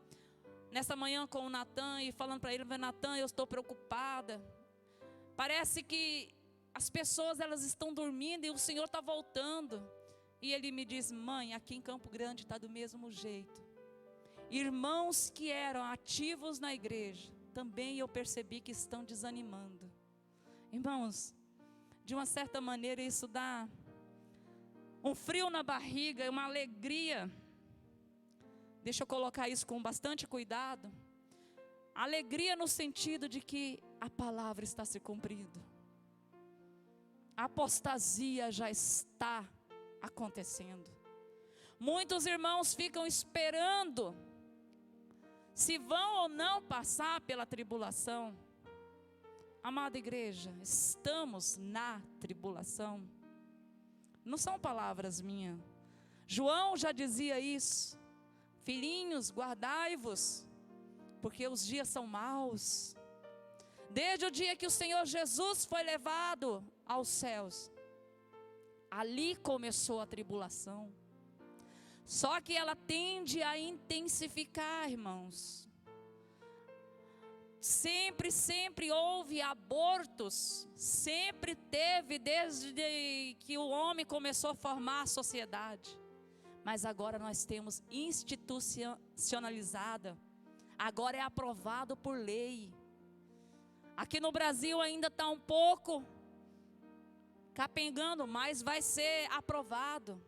nessa manhã com o Natan e falando para ele: Natan, eu estou preocupada. Parece que as pessoas, elas estão dormindo e o Senhor está voltando. E ele me diz: mãe, aqui em Campo Grande está do mesmo jeito. Irmãos que eram ativos na igreja, também eu percebi que estão desanimando. Irmãos, de uma certa maneira isso dá um frio na barriga e uma alegria. Deixa eu colocar isso com bastante cuidado. Alegria no sentido de que a palavra está se cumprindo. A apostasia já está acontecendo. Muitos irmãos ficam esperando se vão ou não passar pela tribulação. Amada igreja, estamos na tribulação. Não são palavras minhas. João já dizia isso. Filhinhos, guardai-vos, porque os dias são maus. Desde o dia que o Senhor Jesus foi levado aos céus, ali começou a tribulação. Só que ela tende a intensificar, irmãos. Sempre houve abortos, sempre teve, desde que o homem começou a formar a sociedade. Mas agora nós temos institucionalizada, agora é aprovado por lei. Aqui no Brasil ainda está um pouco capengando, mas vai ser aprovado.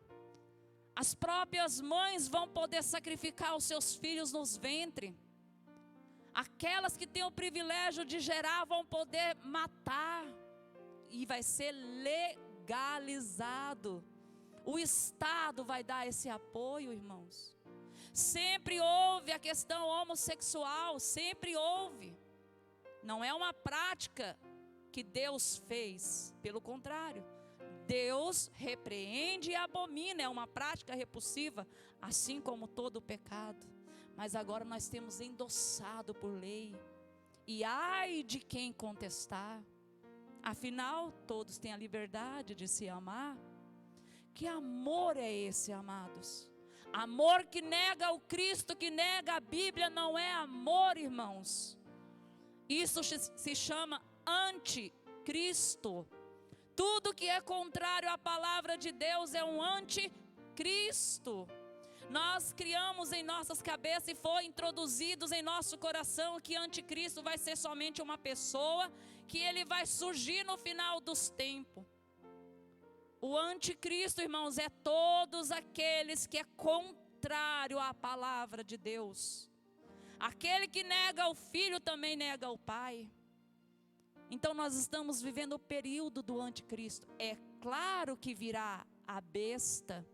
As próprias mães vão poder sacrificar os seus filhos nos ventres. Aquelas que têm o privilégio de gerar vão poder matar. E vai ser legalizado. O Estado vai dar esse apoio, irmãos. Sempre houve a questão homossexual, sempre houve. Não é uma prática que Deus fez, pelo contrário. Deus repreende e abomina, é uma prática repulsiva, assim como todo o pecado. Mas agora nós temos endossado por lei. E ai de quem contestar. Afinal, todos têm a liberdade de se amar. Que amor é esse, amados? Amor que nega o Cristo, que nega a Bíblia, não é amor, irmãos. Isso se chama anticristo. Tudo que é contrário à palavra de Deus é um anticristo. Nós criamos em nossas cabeças e foi introduzidos em nosso coração que anticristo vai ser somente uma pessoa, que ele vai surgir no final dos tempos. O anticristo, irmãos, é todos aqueles que é contrário à palavra de Deus. Aquele que nega o filho também nega o pai. Então nós estamos vivendo o período do anticristo. É claro que virá a besta.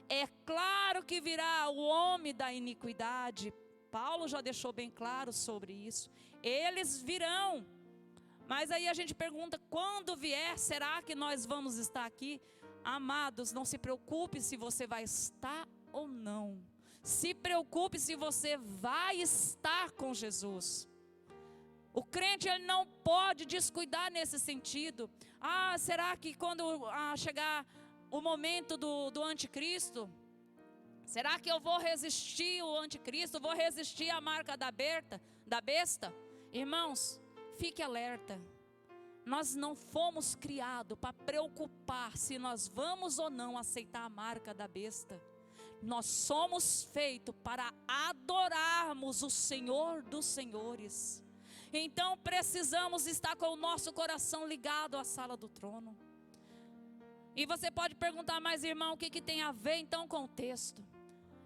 É claro que virá o homem da iniquidade. Paulo já deixou bem claro sobre isso. Eles virão. Mas aí a gente pergunta, quando vier, será que nós vamos estar aqui? Amados, não se preocupe se você vai estar ou não. Se preocupe se você vai estar com Jesus. O crente, ele não pode descuidar nesse sentido. Será que quando chegar o momento do anticristo, será que eu vou resistir o anticristo? Vou resistir a marca da besta? Irmãos, fique alerta. Nós não fomos criados para preocupar se nós vamos ou não aceitar a marca da besta. Nós somos feitos para adorarmos o Senhor dos Senhores. Então precisamos estar com o nosso coração ligado à sala do trono. E você pode perguntar, mas irmão, o que tem a ver então com o texto?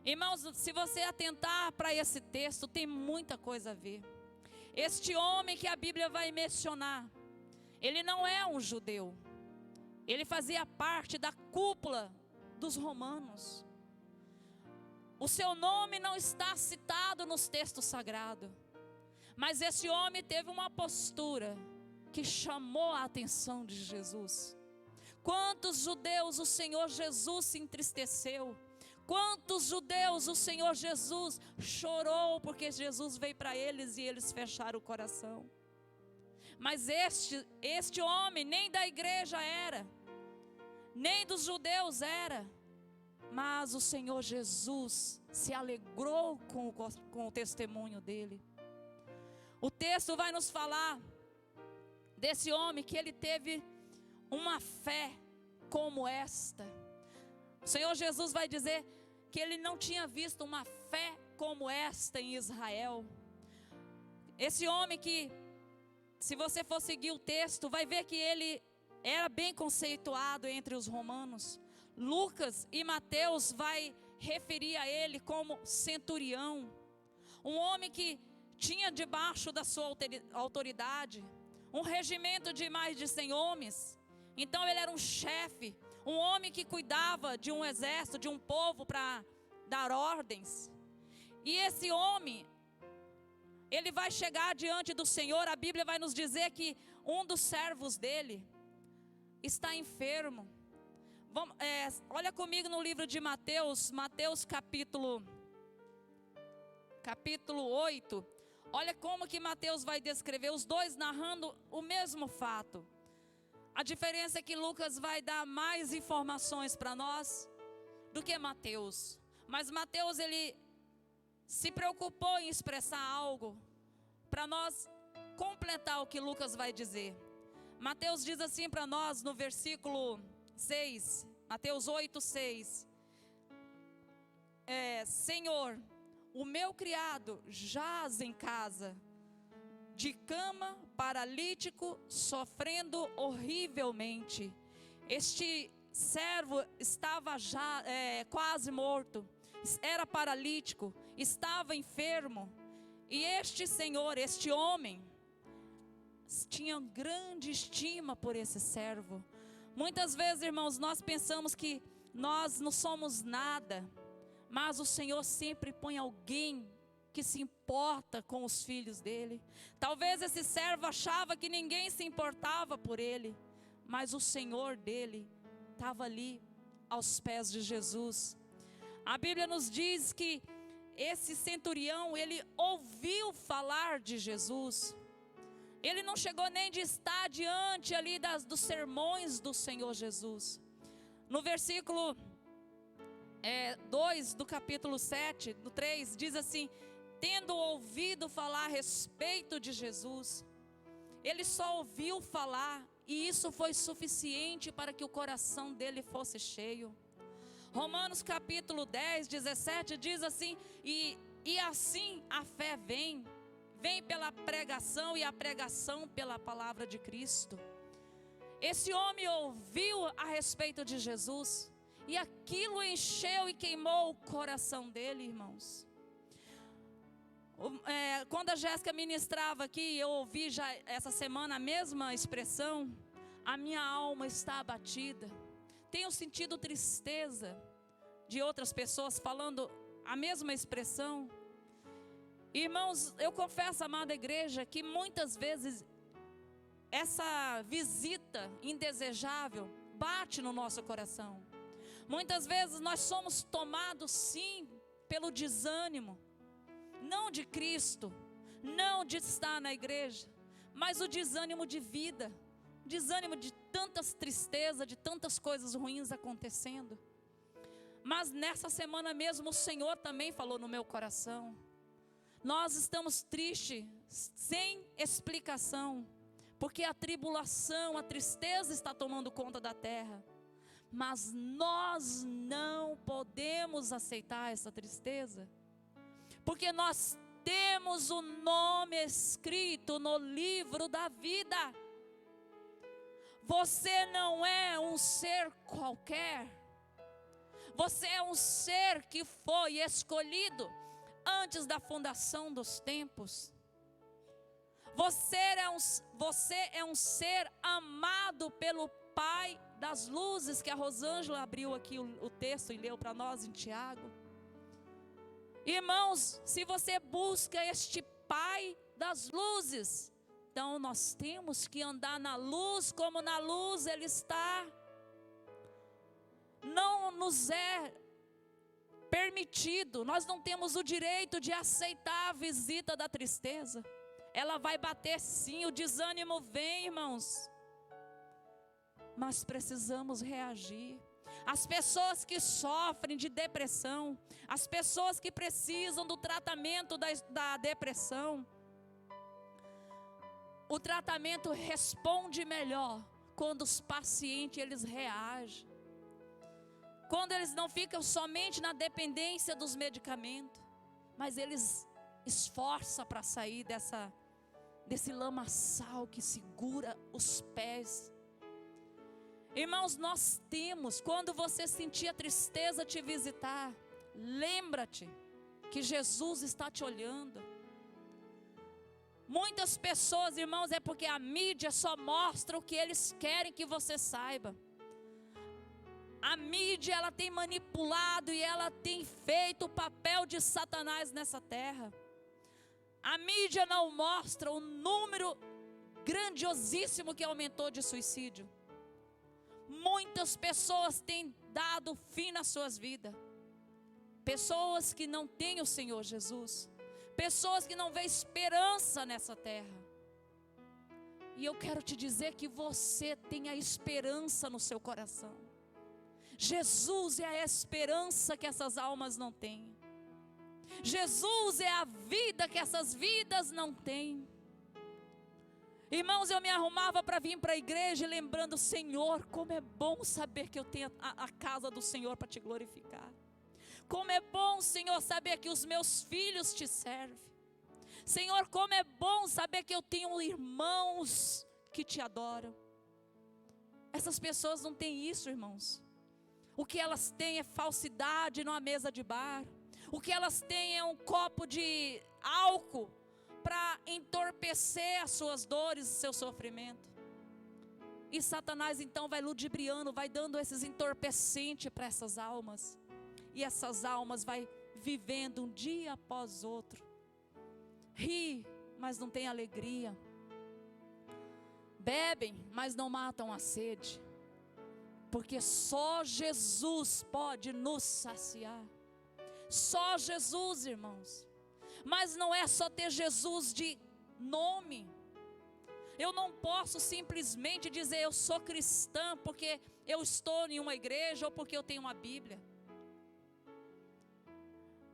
Irmãos, se você atentar para esse texto, tem muita coisa a ver. Este homem que a Bíblia vai mencionar, ele não é um judeu. Ele fazia parte da cúpula dos romanos. O seu nome não está citado nos textos sagrados. Mas esse homem teve uma postura que chamou a atenção de Jesus. Quantos judeus o Senhor Jesus se entristeceu? Quantos judeus o Senhor Jesus chorou porque Jesus veio para eles e eles fecharam o coração? Mas este homem nem da igreja era, nem dos judeus era. Mas o Senhor Jesus se alegrou com o testemunho dele. O texto vai nos falar desse homem que ele teve uma fé como esta. O Senhor Jesus vai dizer que ele não tinha visto uma fé como esta em Israel. Esse homem que, se você for seguir o texto, vai ver que ele era bem conceituado entre os romanos. Lucas e Mateus vai referir a ele como centurião. Um homem que tinha debaixo da sua autoridade um regimento de mais de 100 homens. Então ele era um chefe, um homem que cuidava de um exército, de um povo para dar ordens. E esse homem, ele vai chegar diante do Senhor. A Bíblia vai nos dizer que um dos servos dele está enfermo. Olha comigo no livro de Mateus, Mateus capítulo 8. Olha como que Mateus vai descrever, os dois narrando o mesmo fato. A diferença é que Lucas vai dar mais informações para nós do que Mateus. Mas Mateus, ele se preocupou em expressar algo para nós completar o que Lucas vai dizer. Mateus diz assim para nós no versículo 6, Mateus 8, 6. Senhor, o meu criado jaz em casa, de cama, paralítico, sofrendo horrivelmente. Este servo estava já quase morto, era paralítico, estava enfermo. E este senhor, este homem, tinha grande estima por esse servo. Muitas vezes, irmãos, nós pensamos que nós não somos nada, mas o Senhor sempre põe alguém que se importa com os filhos dele. Talvez esse servo achava que ninguém se importava por ele, mas o Senhor dele estava ali aos pés de Jesus. A Bíblia nos diz que esse centurião, ele ouviu falar de Jesus. Ele não chegou nem de estar diante ali dos sermões do Senhor Jesus. No versículo 2 do capítulo 7, no 3, diz assim: tendo ouvido falar a respeito de Jesus. Ele só ouviu falar, e isso foi suficiente para que o coração dele fosse cheio. Romanos capítulo 10, 17 diz assim: e assim a fé vem pela pregação, e a pregação pela palavra de Cristo. Esse homem ouviu a respeito de Jesus, e aquilo encheu e queimou o coração dele, irmãos. Quando a Jéssica ministrava aqui, eu ouvi já essa semana a mesma expressão: a minha alma está abatida. Tenho sentido tristeza de outras pessoas falando a mesma expressão. Irmãos, eu confesso, amada igreja, que muitas vezes essa visita indesejável bate no nosso coração. Muitas vezes nós somos tomados sim pelo desânimo, não de Cristo, não de estar na igreja, mas o desânimo de vida, desânimo de tantas tristezas, de tantas coisas ruins acontecendo. Mas nessa semana mesmo o Senhor também falou no meu coração: nós estamos tristes, sem explicação, porque a tribulação, a tristeza está tomando conta da terra. Mas nós não podemos aceitar essa tristeza, porque nós temos o nome escrito no livro da vida. Você não é um ser qualquer. Você é um ser que foi escolhido antes da fundação dos tempos. Você é um ser amado pelo Pai das luzes, que a Rosângela abriu aqui o texto e leu para nós em Tiago. Irmãos, se você busca este Pai das luzes, então nós temos que andar na luz como na luz Ele está. Não nos é permitido, nós não temos o direito de aceitar a visita da tristeza. Ela vai bater sim, o desânimo vem, irmãos, mas precisamos reagir. As pessoas que sofrem de depressão, as pessoas que precisam do tratamento da depressão, o tratamento responde melhor quando os pacientes eles reagem, quando eles não ficam somente na dependência dos medicamentos, mas eles esforçam para sair desse lamaçal que segura os pés. Irmãos, nós temos, quando você sentir a tristeza te visitar, lembra-te que Jesus está te olhando. Muitas pessoas, irmãos, é porque a mídia só mostra o que eles querem que você saiba. A mídia, ela tem manipulado e ela tem feito o papel de Satanás nessa terra. A mídia não mostra o número grandiosíssimo que aumentou de suicídio. Muitas pessoas têm dado fim nas suas vidas. Pessoas que não têm o Senhor Jesus. Pessoas que não vêem esperança nessa terra. E eu quero te dizer que você tem a esperança no seu coração. Jesus é a esperança que essas almas não têm. Jesus é a vida que essas vidas não têm. Irmãos, eu me arrumava para vir para a igreja lembrando, Senhor, como é bom saber que eu tenho a casa do Senhor para te glorificar. Como é bom, Senhor, saber que os meus filhos te servem. Senhor, como é bom saber que eu tenho irmãos que te adoram. Essas pessoas não têm isso, irmãos. O que elas têm é falsidade numa mesa de bar. O que elas têm é um copo de álcool para entorpecer as suas dores e seu sofrimento. E Satanás então vai ludibriando, vai dando esses entorpecentes para essas almas. E essas almas vai vivendo um dia após outro. Ri, mas não tem alegria. Bebem, mas não matam a sede. Porque só Jesus pode nos saciar. Só Jesus, irmãos. Mas não é só ter Jesus de nome. Eu não posso simplesmente dizer eu sou cristã porque eu estou em uma igreja ou porque eu tenho uma Bíblia.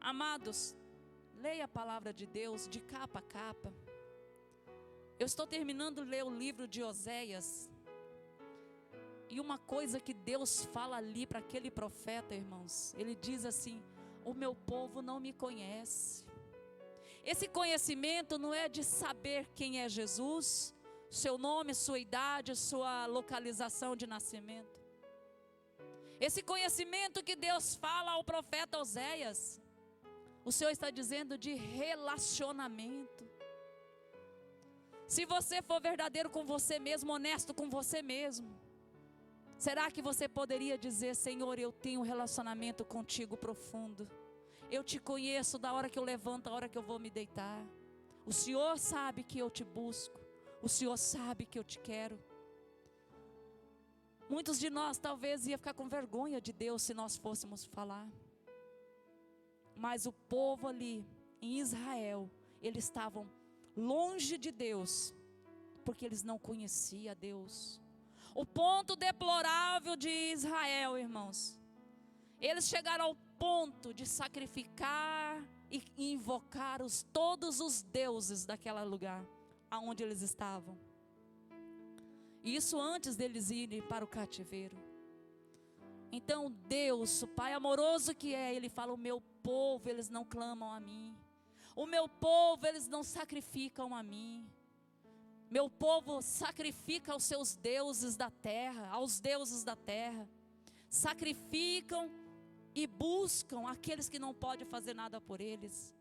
Amados, leia a palavra de Deus de capa a capa. Eu estou terminando de ler o livro de Oséias. E uma coisa que Deus fala ali para aquele profeta, irmãos, ele diz assim: o meu povo não me conhece. Esse conhecimento não é de saber quem é Jesus, seu nome, sua idade, sua localização de nascimento. Esse conhecimento que Deus fala ao profeta Oséias, o Senhor está dizendo de relacionamento. Se você for verdadeiro com você mesmo, honesto com você mesmo, será que você poderia dizer: Senhor, eu tenho um relacionamento contigo profundo. Eu te conheço da hora que eu levanto, da hora que eu vou me deitar. O Senhor sabe que eu te busco. O Senhor sabe que eu te quero. Muitos de nós talvez ia ficar com vergonha de Deus se nós fôssemos falar. Mas o povo ali em Israel, eles estavam longe de Deus, porque eles não conheciam a Deus. O ponto deplorável de Israel, irmãos, eles chegaram ao ponto de sacrificar e invocar todos os deuses daquele lugar aonde eles estavam. Isso antes deles irem para o cativeiro. Então Deus, o Pai amoroso que é, Ele fala: o meu povo, eles não clamam a mim. O meu povo, eles não sacrificam a mim. Meu povo sacrifica aos seus deuses da terra, aos deuses da terra. Sacrificam e buscam aqueles que não podem fazer nada por eles.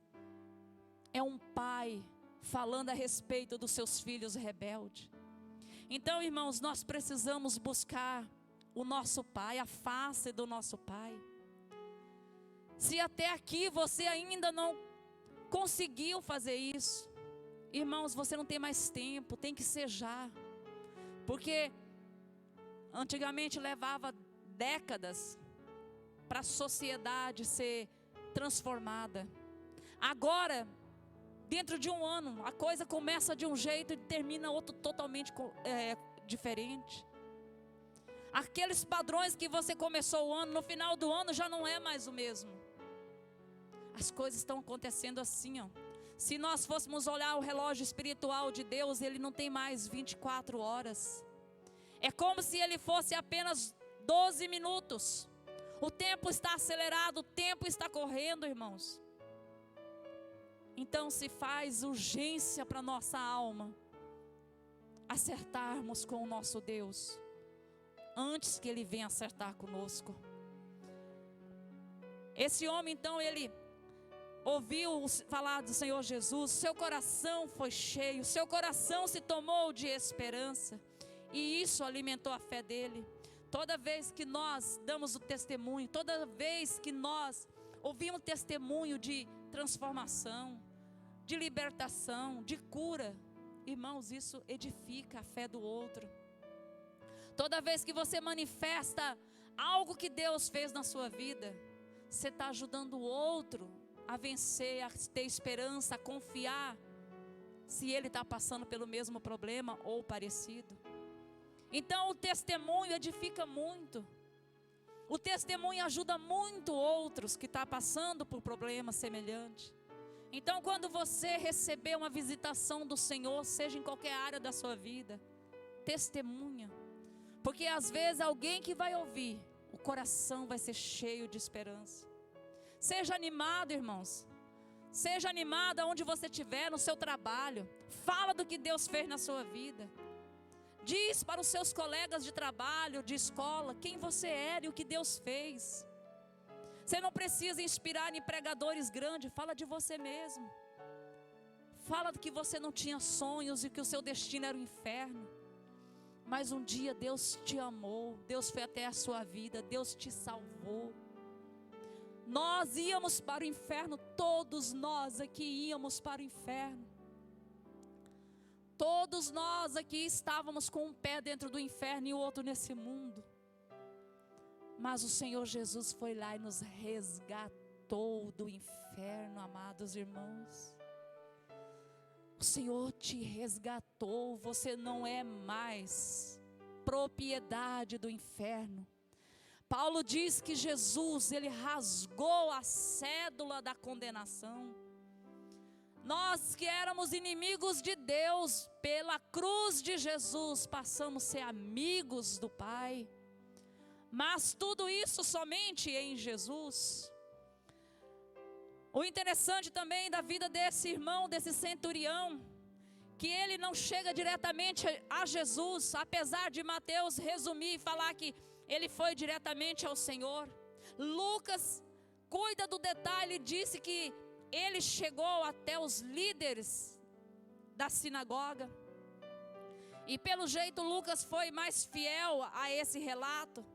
É um pai falando a respeito dos seus filhos rebeldes. Então, irmãos, nós precisamos buscar o nosso Pai, a face do nosso Pai. Se até aqui você ainda não conseguiu fazer isso, irmãos, você não tem mais tempo, tem que ser já. Porque antigamente levava décadas para a sociedade ser transformada. Agora, dentro de um ano, a coisa começa de um jeito e termina outro totalmente diferente. Aqueles padrões que você começou o ano, no final do ano já não é mais o mesmo. As coisas estão acontecendo assim, ó. Se nós fôssemos olhar o relógio espiritual de Deus, ele não tem mais 24 horas. É como se ele fosse apenas 12 minutos. O tempo está acelerado, o tempo está correndo, irmãos. Então se faz urgência para nossa alma acertarmos com o nosso Deus, antes que Ele venha acertar conosco. Esse homem então, ele ouviu falar do Senhor Jesus, seu coração foi cheio, seu coração se tomou de esperança, e isso alimentou a fé dele. Toda vez que nós damos o testemunho, toda vez que nós ouvimos testemunho de transformação, de libertação, de cura. Irmãos, isso edifica a fé do outro. Toda vez que você manifesta algo que Deus fez na sua vida, você está ajudando o outro a vencer, a ter esperança, a confiar, se ele está passando pelo mesmo problema ou parecido. Então o testemunho edifica muito. O testemunho ajuda muito outros que estão passando por problemas semelhantes. Então quando você receber uma visitação do Senhor, seja em qualquer área da sua vida, testemunha. Porque às vezes alguém que vai ouvir, o coração vai ser cheio de esperança. Seja animado, irmãos. Seja animado aonde você estiver, no seu trabalho. Fala do que Deus fez na sua vida. Diz para os seus colegas de trabalho, de escola, quem você era e o que Deus fez. Você não precisa inspirar em pregadores grandes, fala de você mesmo. Fala que você não tinha sonhos e que o seu destino era o inferno. Mas um dia Deus te amou, Deus foi até a sua vida, Deus te salvou. Nós íamos para o inferno, todos nós aqui íamos para o inferno. Todos nós aqui estávamos com um pé dentro do inferno e o outro nesse mundo. Mas o Senhor Jesus foi lá e nos resgatou do inferno, amados irmãos. O Senhor te resgatou, você não é mais propriedade do inferno. Paulo diz que Jesus, ele rasgou a cédula da condenação. Nós que éramos inimigos de Deus, pela cruz de Jesus, passamos a ser amigos do Pai. Mas tudo isso somente em Jesus. O interessante também da vida desse irmão, desse centurião, que ele não chega diretamente a Jesus, apesar de Mateus resumir e falar que ele foi diretamente ao Senhor. Lucas cuida do detalhe, disse que ele chegou até os líderes da sinagoga. E pelo jeito Lucas foi mais fiel a esse relato,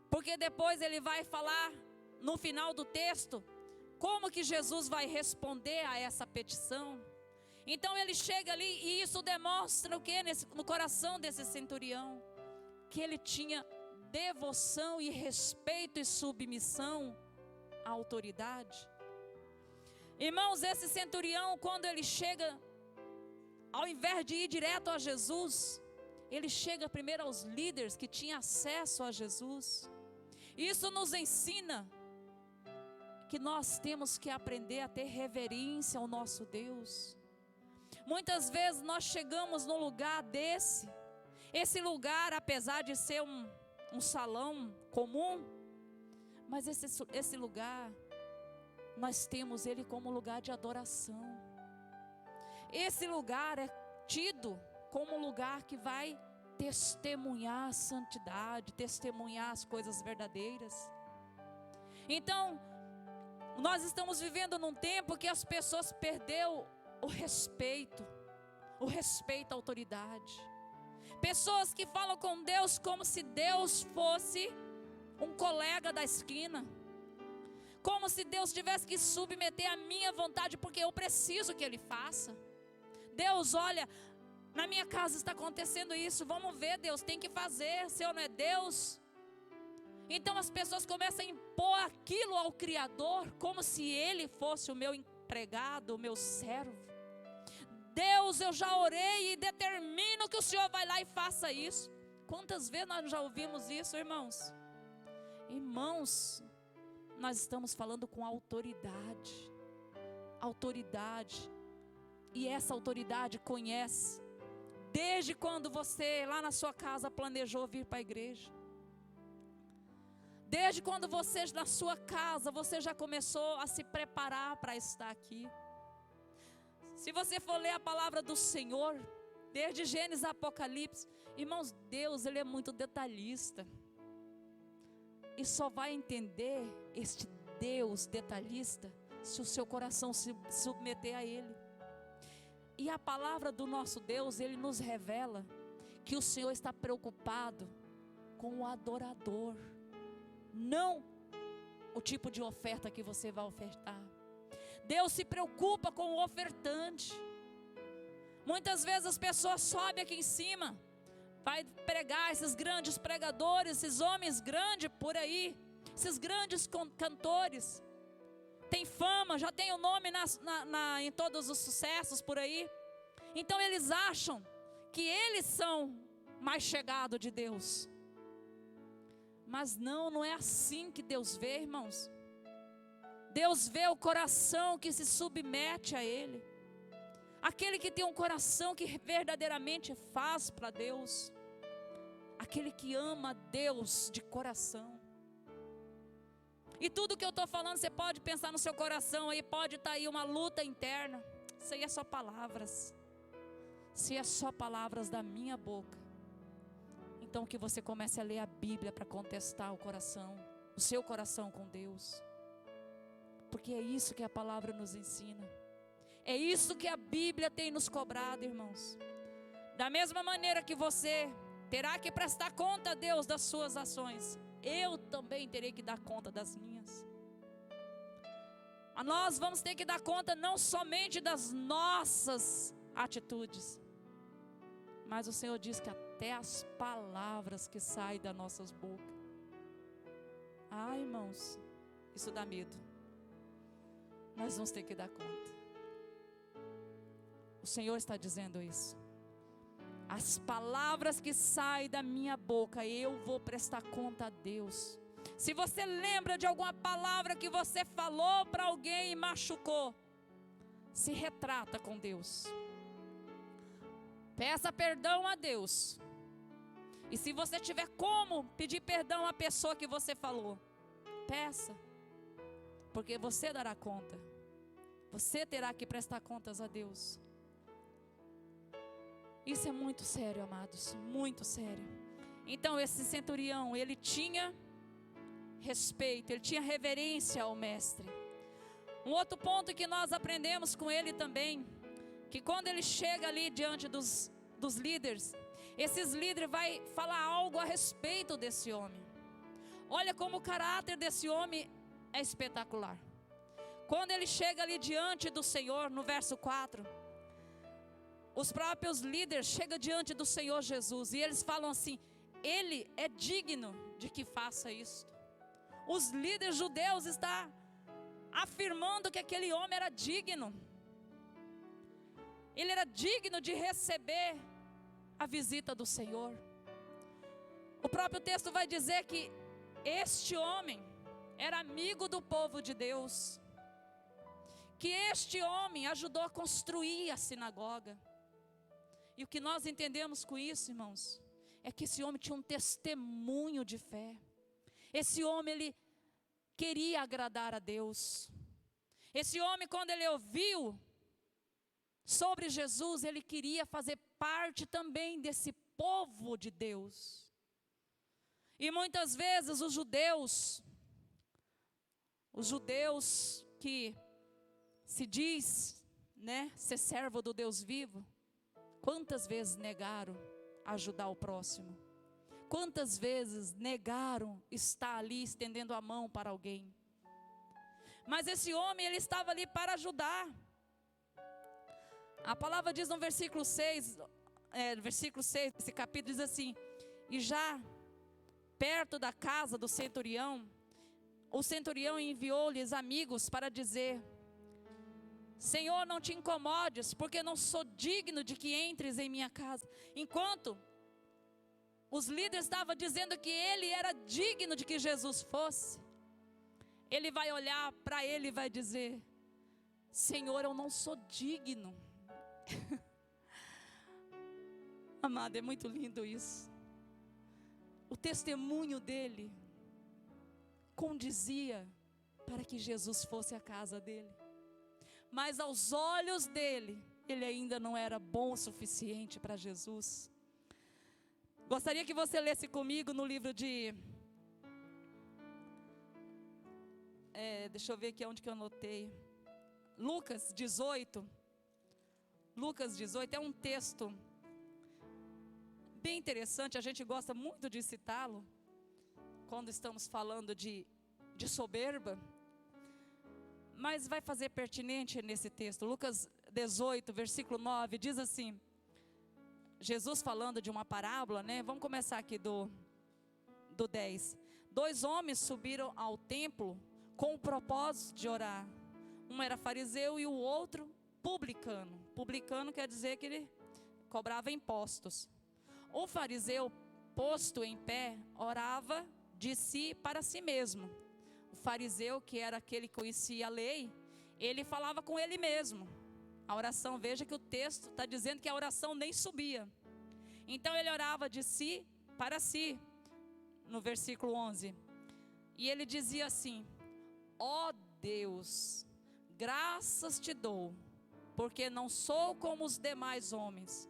porque depois ele vai falar no final do texto como que Jesus vai responder a essa petição. Então ele chega ali e isso demonstra o que no coração desse centurião? Que ele tinha devoção e respeito e submissão à autoridade. Irmãos, esse centurião, quando ele chega, ao invés de ir direto a Jesus, ele chega primeiro aos líderes que tinham acesso a Jesus. Isso nos ensina que nós temos que aprender a ter reverência ao nosso Deus. Muitas vezes nós chegamos num lugar desse. Esse lugar, apesar de ser um salão comum, mas esse lugar, nós temos ele como lugar de adoração. Esse lugar é tido como um lugar que vai testemunhar a santidade, testemunhar as coisas verdadeiras. Então, nós estamos vivendo num tempo que as pessoas perderam o respeito à autoridade. Pessoas que falam com Deus como se Deus fosse um colega da esquina. Como se Deus tivesse que submeter à minha vontade, porque eu preciso que Ele faça. Deus, olha, na minha casa está acontecendo isso, vamos ver, Deus, tem que fazer, se eu não é Deus. Então as pessoas começam a impor aquilo ao Criador, como se Ele fosse o meu empregado, o meu servo. Deus, eu já orei e determino que o Senhor vai lá e faça isso. Quantas vezes nós já ouvimos isso, irmãos? Irmãos, nós estamos falando com autoridade. Autoridade. E essa autoridade conhece. Desde quando você lá na sua casa planejou vir para a igreja. Desde quando você na sua casa, você já começou a se preparar para estar aqui. Se você for ler a palavra do Senhor, desde Gênesis a Apocalipse, irmãos, Deus, Ele é muito detalhista. E só vai entender este Deus detalhista se o seu coração se submeter a Ele. E a palavra do nosso Deus, Ele nos revela que o Senhor está preocupado com o adorador. Não o tipo de oferta que você vai ofertar. Deus se preocupa com o ofertante. Muitas vezes as pessoas sobem aqui em cima, vai pregar, esses grandes pregadores, esses homens grandes por aí, esses grandes cantores, tem fama, já tem o nome em todos os sucessos por aí. Então eles acham que eles são mais chegados de Deus. Mas não é assim que Deus vê, irmãos. Deus vê o coração que se submete a Ele. Aquele que tem um coração que verdadeiramente faz para Deus. Aquele que ama Deus de coração. E tudo que eu estou falando, você pode pensar no seu coração aí, pode estar aí uma luta interna. Isso aí é só palavras. Se é só palavras da minha boca, então que você comece a ler a Bíblia para contestar o seu coração com Deus. Porque é isso que a palavra nos ensina. É isso que a Bíblia tem nos cobrado, irmãos. Da mesma maneira que você terá que prestar conta a Deus das suas ações, eu também terei que dar conta das minhas. Nós vamos ter que dar conta não somente das nossas atitudes, mas o Senhor diz que até as palavras que saem das nossas bocas. Irmãos, isso dá medo. Nós vamos ter que dar conta. O Senhor está dizendo isso. As palavras que saem da minha boca, eu vou prestar conta a Deus. Se você lembra de alguma palavra que você falou para alguém e machucou, se retrata com Deus. Peça perdão a Deus. E se você tiver como pedir perdão à pessoa que você falou, peça. Porque você dará conta. Você terá que prestar contas a Deus. Isso é muito sério, amados, muito sério. Então esse centurião, ele tinha respeito, ele tinha reverência ao mestre. Um outro ponto que nós aprendemos com ele também, que quando ele chega ali diante dos líderes, esses líderes vai falar algo a respeito desse homem. Olha como o caráter desse homem é espetacular. Quando ele chega ali diante do Senhor, no verso 4, os próprios líderes chegam diante do Senhor Jesus e eles falam assim: Ele é digno de que faça isso. Os líderes judeus estão afirmando que aquele homem era digno. Ele era digno de receber a visita do Senhor. O próprio texto vai dizer que este homem era amigo do povo de Deus. Que este homem ajudou a construir a sinagoga. E o que nós entendemos com isso, irmãos, é que esse homem tinha um testemunho de fé. Esse homem, ele queria agradar a Deus. Esse homem, quando ele ouviu sobre Jesus, ele queria fazer parte também desse povo de Deus. E muitas vezes os judeus que se diz, ser servo do Deus vivo, quantas vezes negaram ajudar o próximo? Quantas vezes negaram estar ali estendendo a mão para alguém? Mas esse homem, ele estava ali para ajudar. A palavra diz no versículo 6, esse capítulo diz assim: e já perto da casa do centurião, o centurião enviou-lhes amigos para dizer: Senhor, não te incomodes, porque não sou digno de que entres em minha casa. Enquanto os líderes estavam dizendo que ele era digno de que Jesus fosse, ele vai olhar para ele e vai dizer: Senhor, eu não sou digno. Amado, é muito lindo isso. O testemunho dele condizia para que Jesus fosse à casa dele. Mas aos olhos dele, ele ainda não era bom o suficiente para Jesus. Gostaria que você lesse comigo no livro de... deixa eu ver aqui onde que eu anotei. Lucas 18. Lucas 18 é um texto bem interessante. A gente gosta muito de citá-lo quando estamos falando de soberba. mas vai fazer pertinente nesse texto. Lucas 18, versículo 9, diz assim, Jesus falando de uma parábola, né? Vamos começar aqui do 10. 2 homens subiram ao templo com o propósito de orar. Um era fariseu e o outro publicano. Publicano quer dizer que ele cobrava impostos. O fariseu, posto em pé, orava de si para si mesmo. O fariseu, que era aquele que conhecia a lei, ele falava com ele mesmo. A oração, veja que o texto está dizendo que a oração nem subia. Então ele orava de si para si, no versículo 11. E ele dizia assim: ó Deus, graças te dou, porque não sou como os demais homens,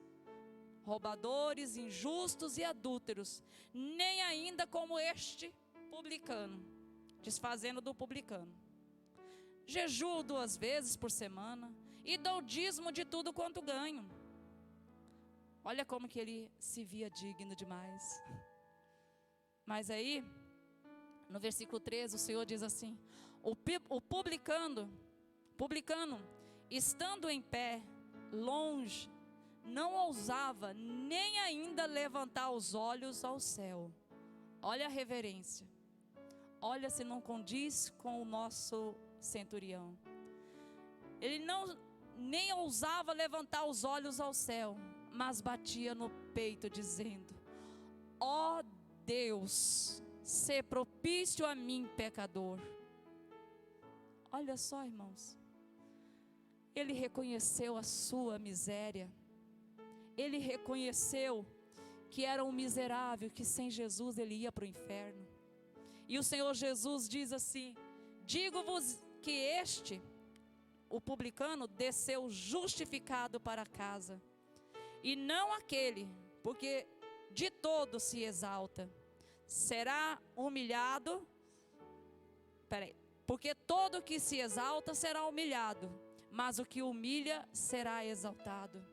roubadores, injustos e adúlteros, nem ainda como este publicano, desfazendo do publicano. Jejuo 2 vezes por semana e dou dízimo de tudo quanto ganho. Olha como que ele se via digno demais. Mas aí, no versículo 13, o Senhor diz assim: o publicano, estando em pé, longe, não ousava nem ainda levantar os olhos ao céu. Olha a reverência. Olha se não condiz com o nosso centurião. Ele nem ousava levantar os olhos ao céu, mas batia no peito dizendo: ó Deus, sê propício a mim, pecador. Olha só, irmãos, ele reconheceu a sua miséria, ele reconheceu que era um miserável, que sem Jesus ele ia para o inferno. E o Senhor Jesus diz assim: digo-vos que este, o publicano, desceu justificado para casa, e não aquele, porque de todo se exalta, será humilhado. Porque todo que se exalta será humilhado, mas o que humilha será exaltado.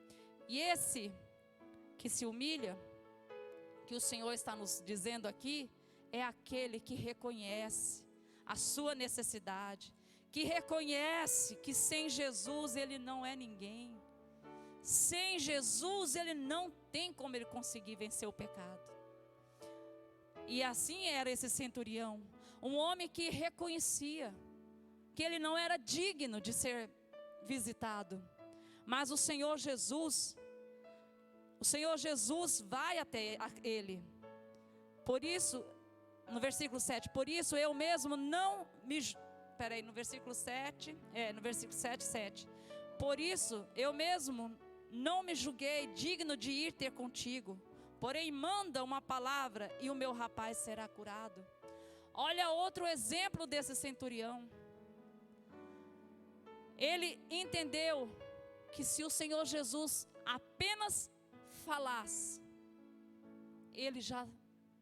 E esse que se humilha, que o Senhor está nos dizendo aqui, é aquele que reconhece a sua necessidade, que reconhece que sem Jesus ele não é ninguém. Sem Jesus ele não tem como ele conseguir vencer o pecado. E assim era esse centurião, um homem que reconhecia que ele não era digno de ser visitado, mas o Senhor Jesus vai até ele. Por isso, no versículo 7, por isso eu mesmo não me... no versículo 7, 7. Por isso eu mesmo não me julguei digno de ir ter contigo, porém manda uma palavra e o meu rapaz será curado. Olha outro exemplo desse centurião. Ele entendeu que se o Senhor Jesus apenas falasse, ele já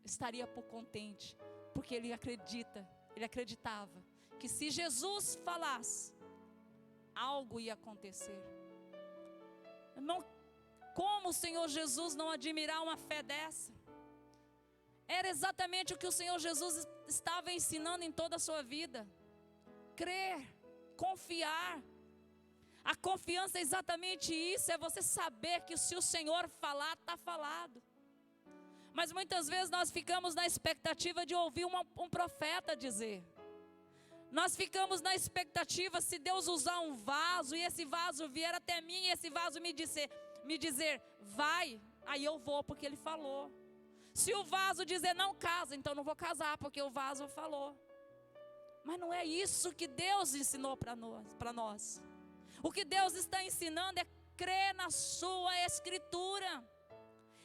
estaria por contente, porque ele acreditava que se Jesus falasse, algo ia acontecer. Irmão, como o Senhor Jesus não admirar uma fé dessa? Era exatamente o que o Senhor Jesus estava ensinando em toda a sua vida. Crer, confiar. A confiança é exatamente isso, é você saber que se o Senhor falar, está falado. Mas muitas vezes nós ficamos na expectativa de ouvir um profeta dizer. Nós ficamos na expectativa, se Deus usar um vaso e esse vaso vier até mim e esse vaso me dizer vai, aí eu vou porque ele falou. Se o vaso dizer não casa, então não vou casar porque o vaso falou. Mas não é isso que Deus ensinou para nós. O que Deus está ensinando é crer na sua escritura.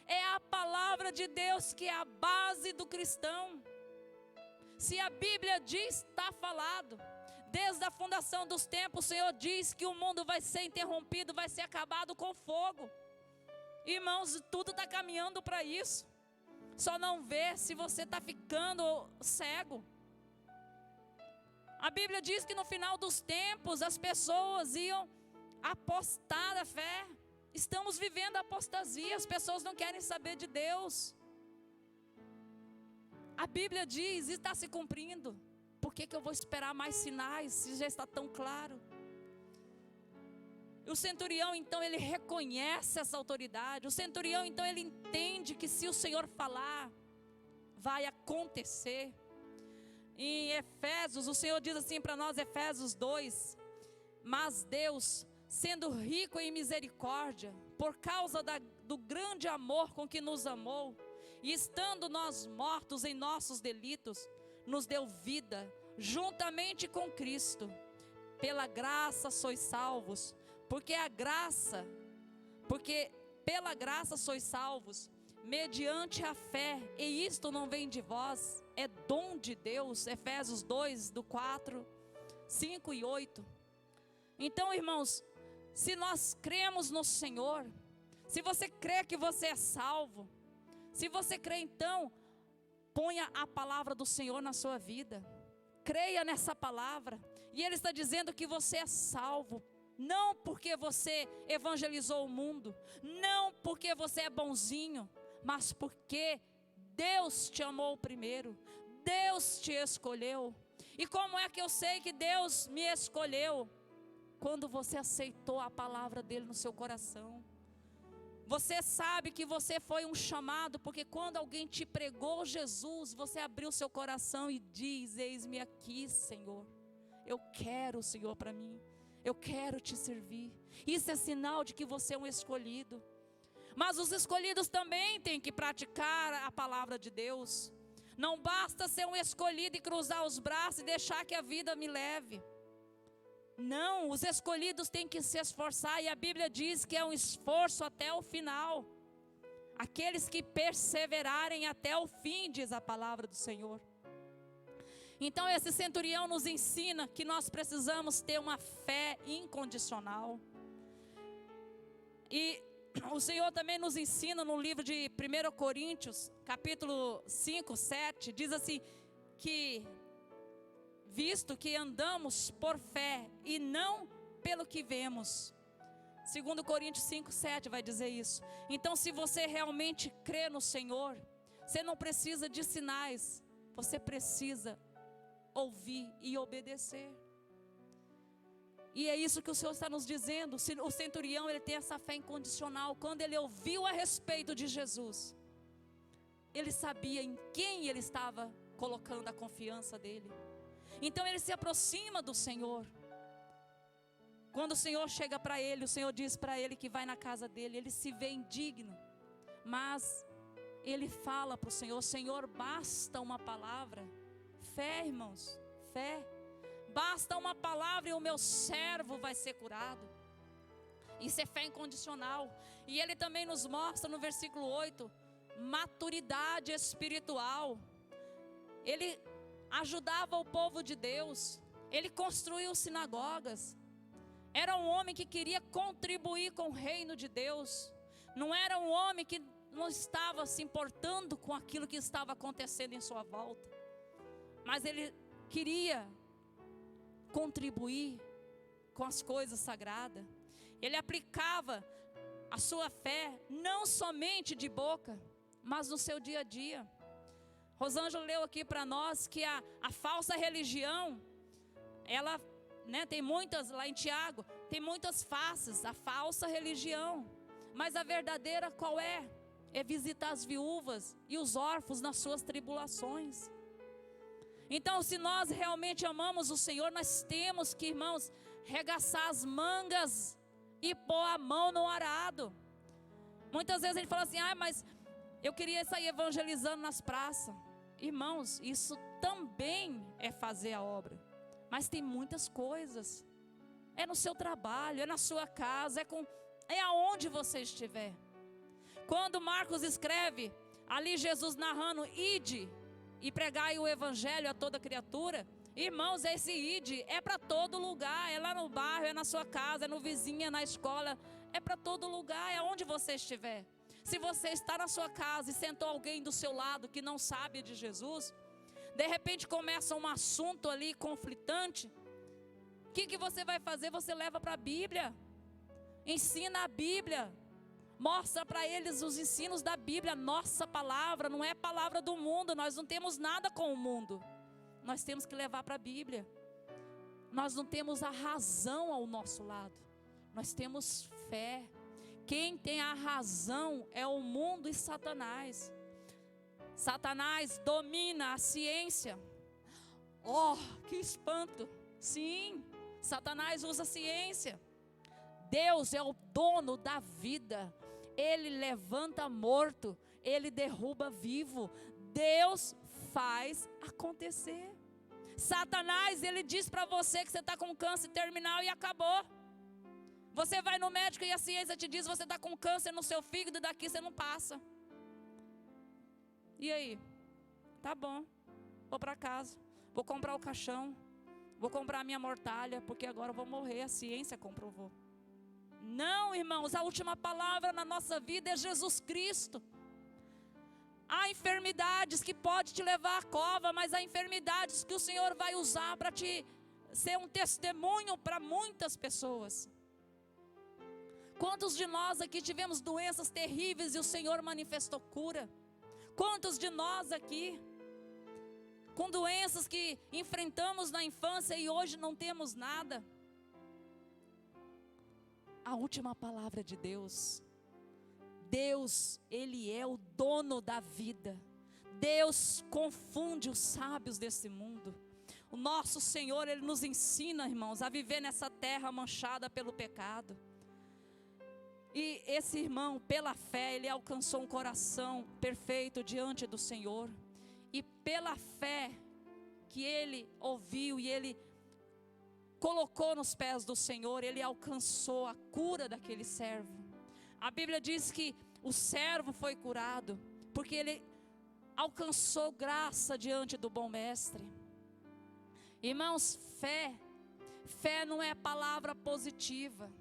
É a palavra de Deus que é a base do cristão. Se a Bíblia diz, está falado. Desde a fundação dos tempos, o Senhor diz que o mundo vai ser interrompido, vai ser acabado com fogo. Irmãos, tudo está caminhando para isso. Só não vê se você está ficando cego. A Bíblia diz que no final dos tempos as pessoas iam apostar da fé. Estamos vivendo a apostasia, as pessoas não querem saber de Deus. A Bíblia diz, e está se cumprindo, por que eu vou esperar mais sinais se já está tão claro? O centurião, então, ele reconhece essa autoridade. O centurião, então, ele entende que se o Senhor falar, vai acontecer. Em Efésios, o Senhor diz assim para nós, Efésios 2: mas Deus, sendo rico em misericórdia, por causa do grande amor com que nos amou, e estando nós mortos em nossos delitos, nos deu vida, juntamente com Cristo. Pela graça sois salvos, porque pela graça sois salvos, mediante a fé, e isto não vem de vós, é dom de Deus. Efésios 2, do 4, 5 e 8. Então, irmãos, se nós cremos no Senhor, se você crê que você é salvo, se você crê, então, ponha a palavra do Senhor na sua vida, creia nessa palavra, e Ele está dizendo que você é salvo, não porque você evangelizou o mundo, não porque você é bonzinho, mas porque Deus te amou primeiro, Deus te escolheu. E como é que eu sei que Deus me escolheu? Quando você aceitou a palavra dele no seu coração. Você sabe que você foi um chamado, porque quando alguém te pregou Jesus, você abriu seu coração e diz: eis-me aqui, Senhor, eu quero o Senhor para mim, eu quero te servir. Isso é sinal de que você é um escolhido. Mas os escolhidos também têm que praticar a palavra de Deus. Não basta ser um escolhido e cruzar os braços e deixar que a vida me leve. Não, os escolhidos têm que se esforçar, e a Bíblia diz que é um esforço até o final. Aqueles que perseverarem até o fim, diz a palavra do Senhor. Então esse centurião nos ensina que nós precisamos ter uma fé incondicional. E o Senhor também nos ensina no livro de 1 Coríntios, capítulo 5, 7, diz assim, que visto que andamos por fé e não pelo que vemos. 2 Coríntios 5, 7 vai dizer isso. Então, se você realmente crê no Senhor, você não precisa de sinais, você precisa ouvir e obedecer. E é isso que o Senhor está nos dizendo. O centurião, ele tem essa fé incondicional. Quando ele ouviu a respeito de Jesus, ele sabia em quem ele estava colocando a confiança dele. Então ele se aproxima do Senhor. Quando o Senhor chega para ele, o Senhor diz para ele que vai na casa dele. Ele se vê indigno, mas ele fala para o Senhor: Senhor, basta uma palavra. Fé, irmãos, fé. Basta uma palavra e o meu servo vai ser curado. Isso é fé incondicional. E ele também nos mostra no versículo 8, maturidade espiritual. Ele ajudava o povo de Deus. Ele construiu sinagogas. Era um homem que queria contribuir com o reino de Deus. Não era um homem que não estava se importando com aquilo que estava acontecendo em sua volta, mas ele queria contribuir com as coisas sagradas. Ele aplicava a sua fé não somente de boca, mas no seu dia a dia. Rosângela leu aqui para nós que a falsa religião, ela, tem muitas, lá em Tiago, tem muitas faces, a falsa religião. Mas a verdadeira qual é? É visitar as viúvas e os órfãos nas suas tribulações. Então, se nós realmente amamos o Senhor, nós temos que, irmãos, regaçar as mangas e pôr a mão no arado. Muitas vezes a gente fala assim: mas eu queria sair evangelizando nas praças. Irmãos, isso também é fazer a obra. Mas tem muitas coisas. É no seu trabalho, é na sua casa, é aonde você estiver. Quando Marcos escreve, ali Jesus narrando: ide e pregai o evangelho a toda criatura. Irmãos, esse ide é para todo lugar. É lá no bairro, é na sua casa, é no vizinho, é na escola. É para todo lugar, é onde você estiver. Se você está na sua casa e sentou alguém do seu lado que não sabe de Jesus, de repente começa um assunto ali conflitante, o que você vai fazer? Você leva para a Bíblia, ensina a Bíblia, mostra para eles os ensinos da Bíblia. Nossa palavra não é palavra do mundo, nós não temos nada com o mundo. nós temos que levar para a Bíblia. Nós não temos a razão ao nosso lado, nós temos fé. Quem tem a razão é o mundo e Satanás. Satanás domina a ciência. Oh, que espanto! Sim, Satanás usa a ciência. Deus é o dono da vida. Ele levanta morto, Ele derruba vivo. Deus faz acontecer. Satanás, ele diz para você que você está com câncer terminal e acabou. Você vai no médico e a ciência te diz que você está com câncer no seu fígado e daqui você não passa. E aí? Tá bom, vou para casa, vou comprar o caixão, vou comprar a minha mortalha, porque agora eu vou morrer, a ciência comprovou. Não, irmãos, a última palavra na nossa vida é Jesus Cristo. Há enfermidades que podem te levar à cova, mas há enfermidades que o Senhor vai usar para te ser um testemunho para muitas pessoas. Quantos de nós aqui tivemos doenças terríveis e o Senhor manifestou cura? Quantos de nós aqui, com doenças que enfrentamos na infância e hoje não temos nada? A última palavra de Deus. Deus, Ele é o dono da vida. Deus confunde os sábios desse mundo. O nosso Senhor, Ele nos ensina, irmãos, a viver nessa terra manchada pelo pecado. E esse irmão, pela fé, ele alcançou um coração perfeito diante do Senhor. E pela fé que ele ouviu e ele colocou nos pés do Senhor, ele alcançou a cura daquele servo. A Bíblia diz que o servo foi curado, porque ele alcançou graça diante do bom mestre. Irmãos, fé não é palavra positiva.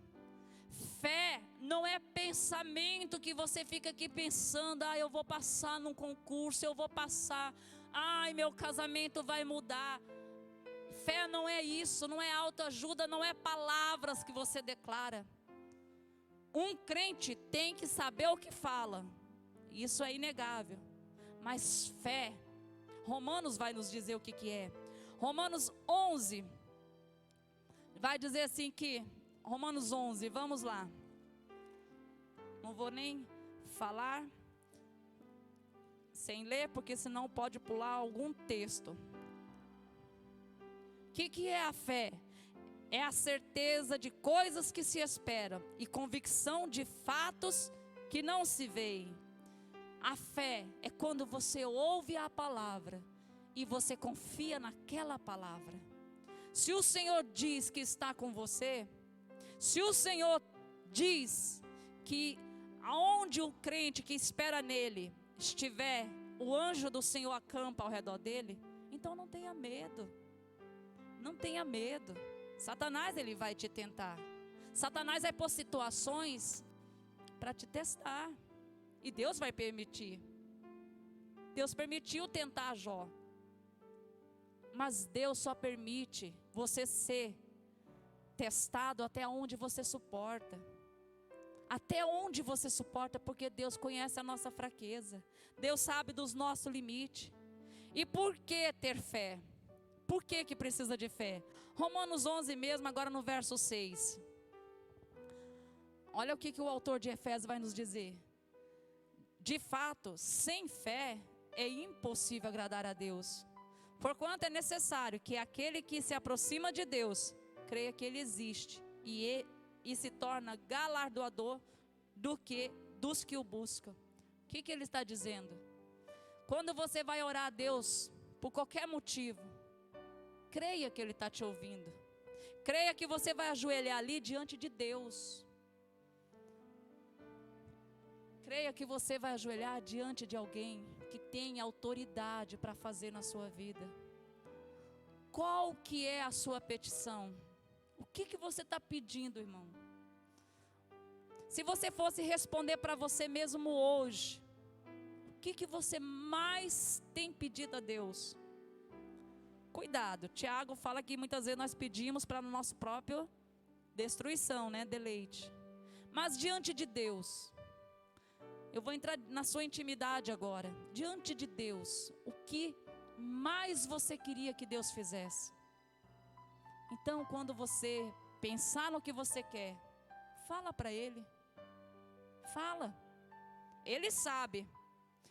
Fé não é pensamento que você fica aqui pensando, eu vou passar num concurso, eu vou passar, meu casamento vai mudar. Fé não é isso, não é autoajuda, não é palavras que você declara. Um crente tem que saber o que fala, isso é inegável. Mas fé, Romanos vai nos dizer o que é. Romanos 11, vai dizer assim que, Romanos 11, vamos lá. Não vou nem falar sem ler, porque senão pode pular algum texto. O que é a fé? É a certeza de coisas que se esperam e convicção de fatos que não se veem. A fé é quando você ouve a palavra e você confia naquela palavra. Se o Senhor diz que está com você, se o Senhor diz que aonde o crente que espera nele estiver, o anjo do Senhor acampa ao redor dele, então não tenha medo. Não tenha medo. Satanás, ele vai te tentar. Satanás vai pôr situações para te testar. E Deus vai permitir. Deus permitiu tentar Jó. Mas Deus só permite você ser testado até onde você suporta. Até onde você suporta, porque Deus conhece a nossa fraqueza. Deus sabe dos nossos limites. E por que ter fé? Por que precisa de fé? Romanos 11 mesmo, agora no verso 6. Olha o que o autor de Efésios vai nos dizer. De fato, sem fé é impossível agradar a Deus. Porquanto é necessário que aquele que se aproxima de Deus creia que Ele existe e se torna galardoador dos que o buscam. O que Ele está dizendo? Quando você vai orar a Deus por qualquer motivo, creia que Ele está te ouvindo. Creia que você vai ajoelhar ali diante de Deus. Creia que você vai ajoelhar diante de alguém que tem autoridade para fazer na sua vida. Qual que é a sua petição? O que você está pedindo, irmão? Se você fosse responder para você mesmo hoje, o que você mais tem pedido a Deus? Cuidado, Tiago fala que muitas vezes nós pedimos para a nossa própria destruição, deleite. Mas diante de Deus, eu vou entrar na sua intimidade agora. Diante de Deus, o que mais você queria que Deus fizesse. Então, quando você pensar no que você quer, fala para Ele. Fala. Ele sabe,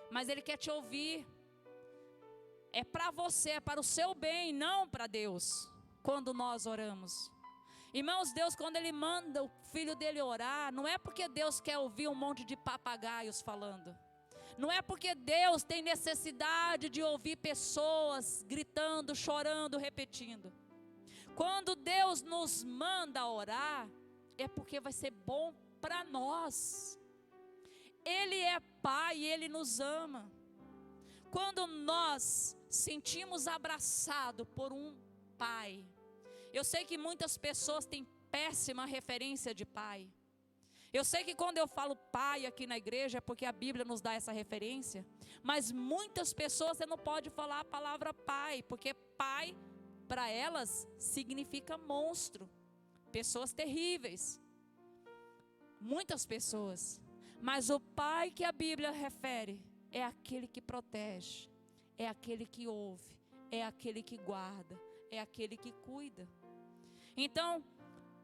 mas Ele quer te ouvir. É para você, é para o seu bem, não para Deus, quando nós oramos. Irmãos, Deus, quando Ele manda o filho dele orar, não é porque Deus quer ouvir um monte de papagaios falando. Não é porque Deus tem necessidade de ouvir pessoas gritando, chorando, repetindo. Quando Deus nos manda orar, é porque vai ser bom para nós. Ele é Pai e Ele nos ama. Quando nós sentimos abraçado por um Pai, eu sei que muitas pessoas têm péssima referência de pai. Eu sei que quando eu falo pai aqui na igreja é porque a Bíblia nos dá essa referência. Mas muitas pessoas você não pode falar a palavra pai, porque pai para elas significa monstro. Pessoas terríveis. Muitas pessoas. Mas o pai que a Bíblia refere é aquele que protege, é aquele que ouve, é aquele que guarda, é aquele que cuida. Então,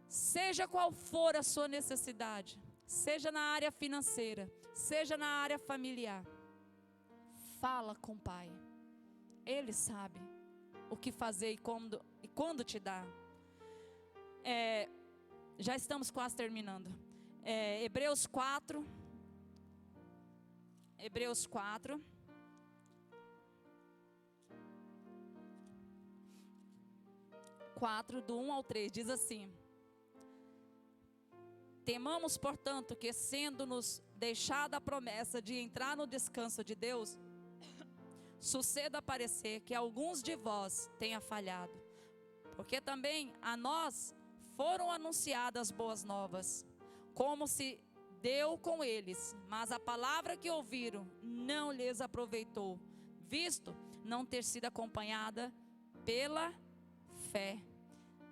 seja qual for a sua necessidade, seja na área financeira, seja na área familiar, fala com o Pai. Ele sabe o que fazer e quando te dar. Já estamos quase terminando. Hebreus 4. Hebreus 4. Do 1 ao 3, diz assim: temamos, portanto, que sendo-nos deixada a promessa de entrar no descanso de Deus, suceda parecer que alguns de vós tenha falhado, porque também a nós foram anunciadas boas novas, como se deu com eles, mas a palavra que ouviram não lhes aproveitou, visto não ter sido acompanhada pela fé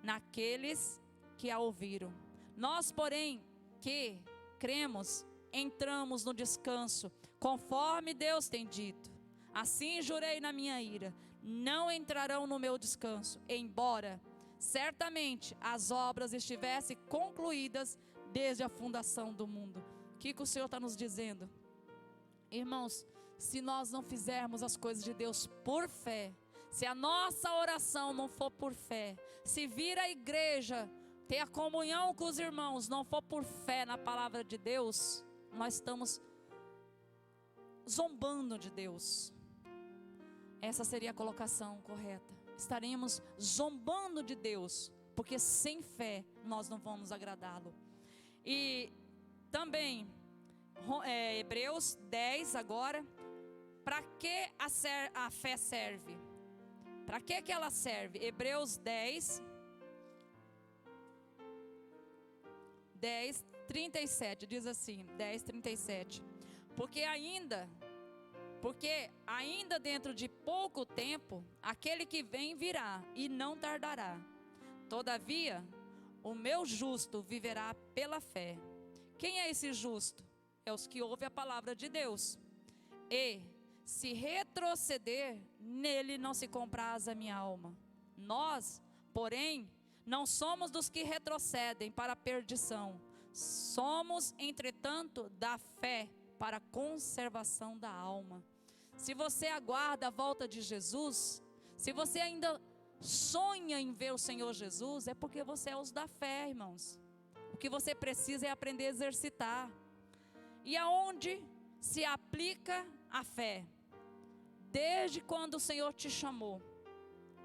naqueles que a ouviram. Nós, porém, que cremos, entramos no descanso, conforme Deus tem dito. Assim jurei na minha ira, não entrarão no meu descanso, embora certamente as obras estivessem concluídas desde a fundação do mundo. O que o Senhor está nos dizendo? Irmãos, se nós não fizermos as coisas de Deus por fé, se a nossa oração não for por fé, se vir a igreja, ter a comunhão com os irmãos, não for por fé na palavra de Deus, nós estamos zombando de Deus. Essa seria a colocação correta. Estaremos zombando de Deus, porque sem fé nós não vamos agradá-lo. E também, Hebreus 10 agora, para que a fé serve? Para que ela serve? Hebreus 10, 37, diz assim, 10, 37. Porque ainda dentro de pouco tempo, aquele que vem virá e não tardará. Todavia, o meu justo viverá pela fé. Quem é esse justo? É os que ouvem a palavra de Deus. E se retroceder, nele não se compraz a minha alma. Nós, porém, não somos dos que retrocedem para a perdição. Somos, entretanto, da fé para a conservação da alma. Se você aguarda a volta de Jesus, se você ainda sonha em ver o Senhor Jesus, é porque você é os da fé, irmãos. O que você precisa é aprender a exercitar. E aonde se aplica a fé? Desde quando o Senhor te chamou,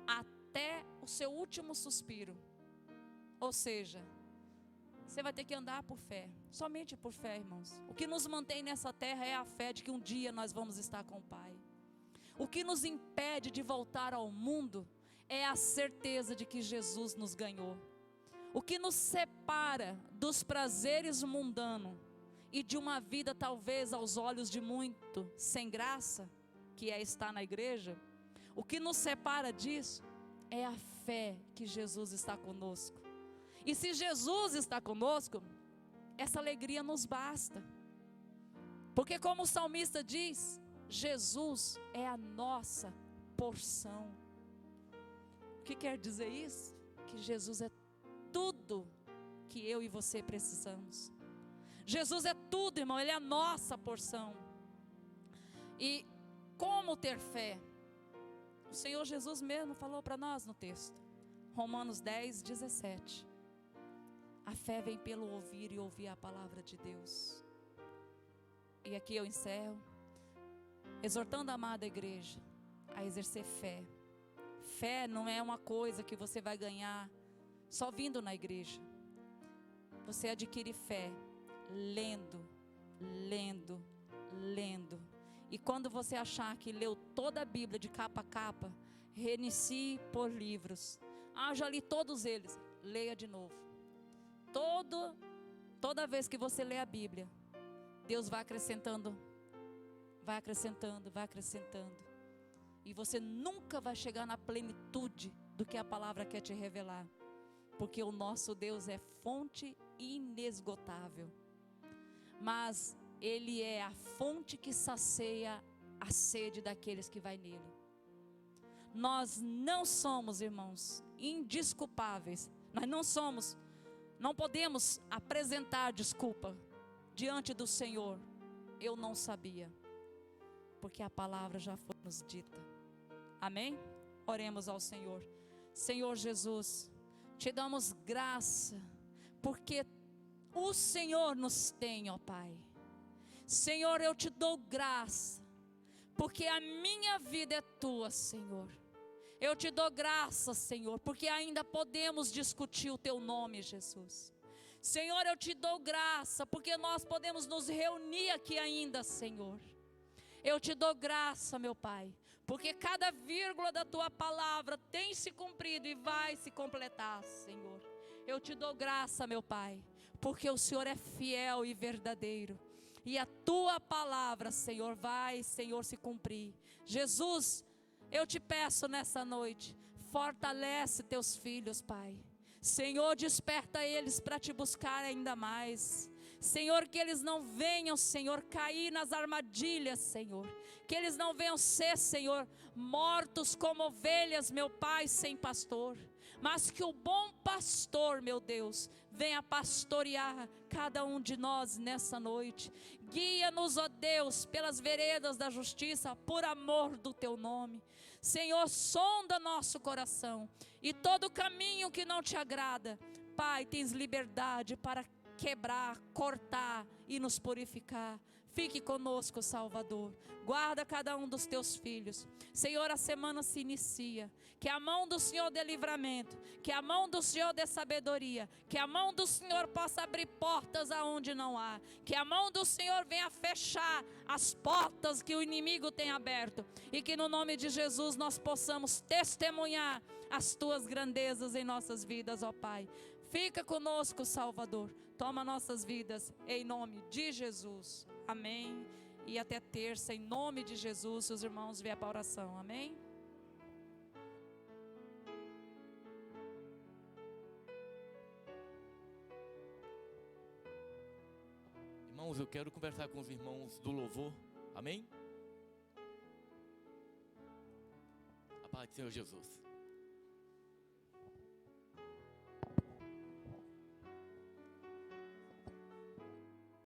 até o seu último suspiro. Ou seja, você vai ter que andar por fé, somente por fé, irmãos. O que nos mantém nessa terra é a fé de que um dia nós vamos estar com o Pai. O que nos impede de voltar ao mundo é a certeza de que Jesus nos ganhou. O que nos separa dos prazeres mundanos e de uma vida talvez aos olhos de muito sem graça, que é estar na igreja, o que nos separa disso é a fé que Jesus está conosco. E se Jesus está conosco, essa alegria nos basta. Porque como o salmista diz, Jesus é a nossa porção. O que quer dizer isso? Que Jesus é tudo que eu e você precisamos. Jesus é tudo, irmão, Ele é a nossa porção. E como ter fé? O Senhor Jesus mesmo falou para nós no texto, Romanos 10, 17. A fé vem pelo ouvir e ouvir a palavra de Deus. E aqui eu encerro, exortando a amada igreja a exercer fé. Fé não é uma coisa que você vai ganhar só vindo na igreja. Você adquire fé lendo, lendo, lendo. E quando você achar que leu toda a Bíblia de capa a capa, reinicie por livros. Já li todos eles, leia de novo. Toda vez que você lê a Bíblia, Deus vai acrescentando, vai acrescentando, vai acrescentando. E você nunca vai chegar na plenitude do que a palavra quer te revelar. Porque o nosso Deus é fonte inesgotável. Mas Ele é a fonte que sacia a sede daqueles que vai nele. Nós não somos, irmãos, indesculpáveis. Nós não podemos apresentar desculpa diante do Senhor. Eu não sabia, porque a palavra já foi nos dita. Amém? Oremos ao Senhor. Senhor Jesus, te damos graça, porque o Senhor nos tem, ó Pai. Senhor, eu te dou graça, porque a minha vida é tua, Senhor. Eu te dou graça, Senhor, porque ainda podemos discutir o teu nome, Jesus. Senhor, eu te dou graça, porque nós podemos nos reunir aqui ainda, Senhor. Eu te dou graça, meu Pai, porque cada vírgula da tua palavra tem se cumprido e vai se completar, Senhor. Eu te dou graça, meu Pai, porque o Senhor é fiel e verdadeiro. E a tua palavra, Senhor, vai, Senhor, se cumprir. Jesus, eu te peço nessa noite, fortalece teus filhos, Pai. Senhor, desperta eles para te buscar ainda mais. Senhor, que eles não venham, Senhor, cair nas armadilhas, Senhor. Que eles não venham ser, Senhor, mortos como ovelhas, meu Pai, sem pastor. Mas que o bom pastor, meu Deus, venha pastorear cada um de nós nessa noite. Guia-nos, ó Deus, pelas veredas da justiça, por amor do teu nome. Senhor, sonda nosso coração. E todo caminho que não te agrada, Pai, tens liberdade para quebrar, cortar e nos purificar. Fique conosco, Salvador. Guarda cada um dos teus filhos. Senhor, a semana se inicia. Que a mão do Senhor dê livramento. Que a mão do Senhor dê sabedoria. Que a mão do Senhor possa abrir portas aonde não há. Que a mão do Senhor venha fechar as portas que o inimigo tem aberto. E que no nome de Jesus nós possamos testemunhar as tuas grandezas em nossas vidas, ó Pai. Fica conosco, Salvador. Toma nossas vidas em nome de Jesus. Amém. E até terça, em nome de Jesus, se os irmãos vierem para a oração. Amém. Irmãos, eu quero conversar com os irmãos do louvor. Amém? A paz do Senhor Jesus.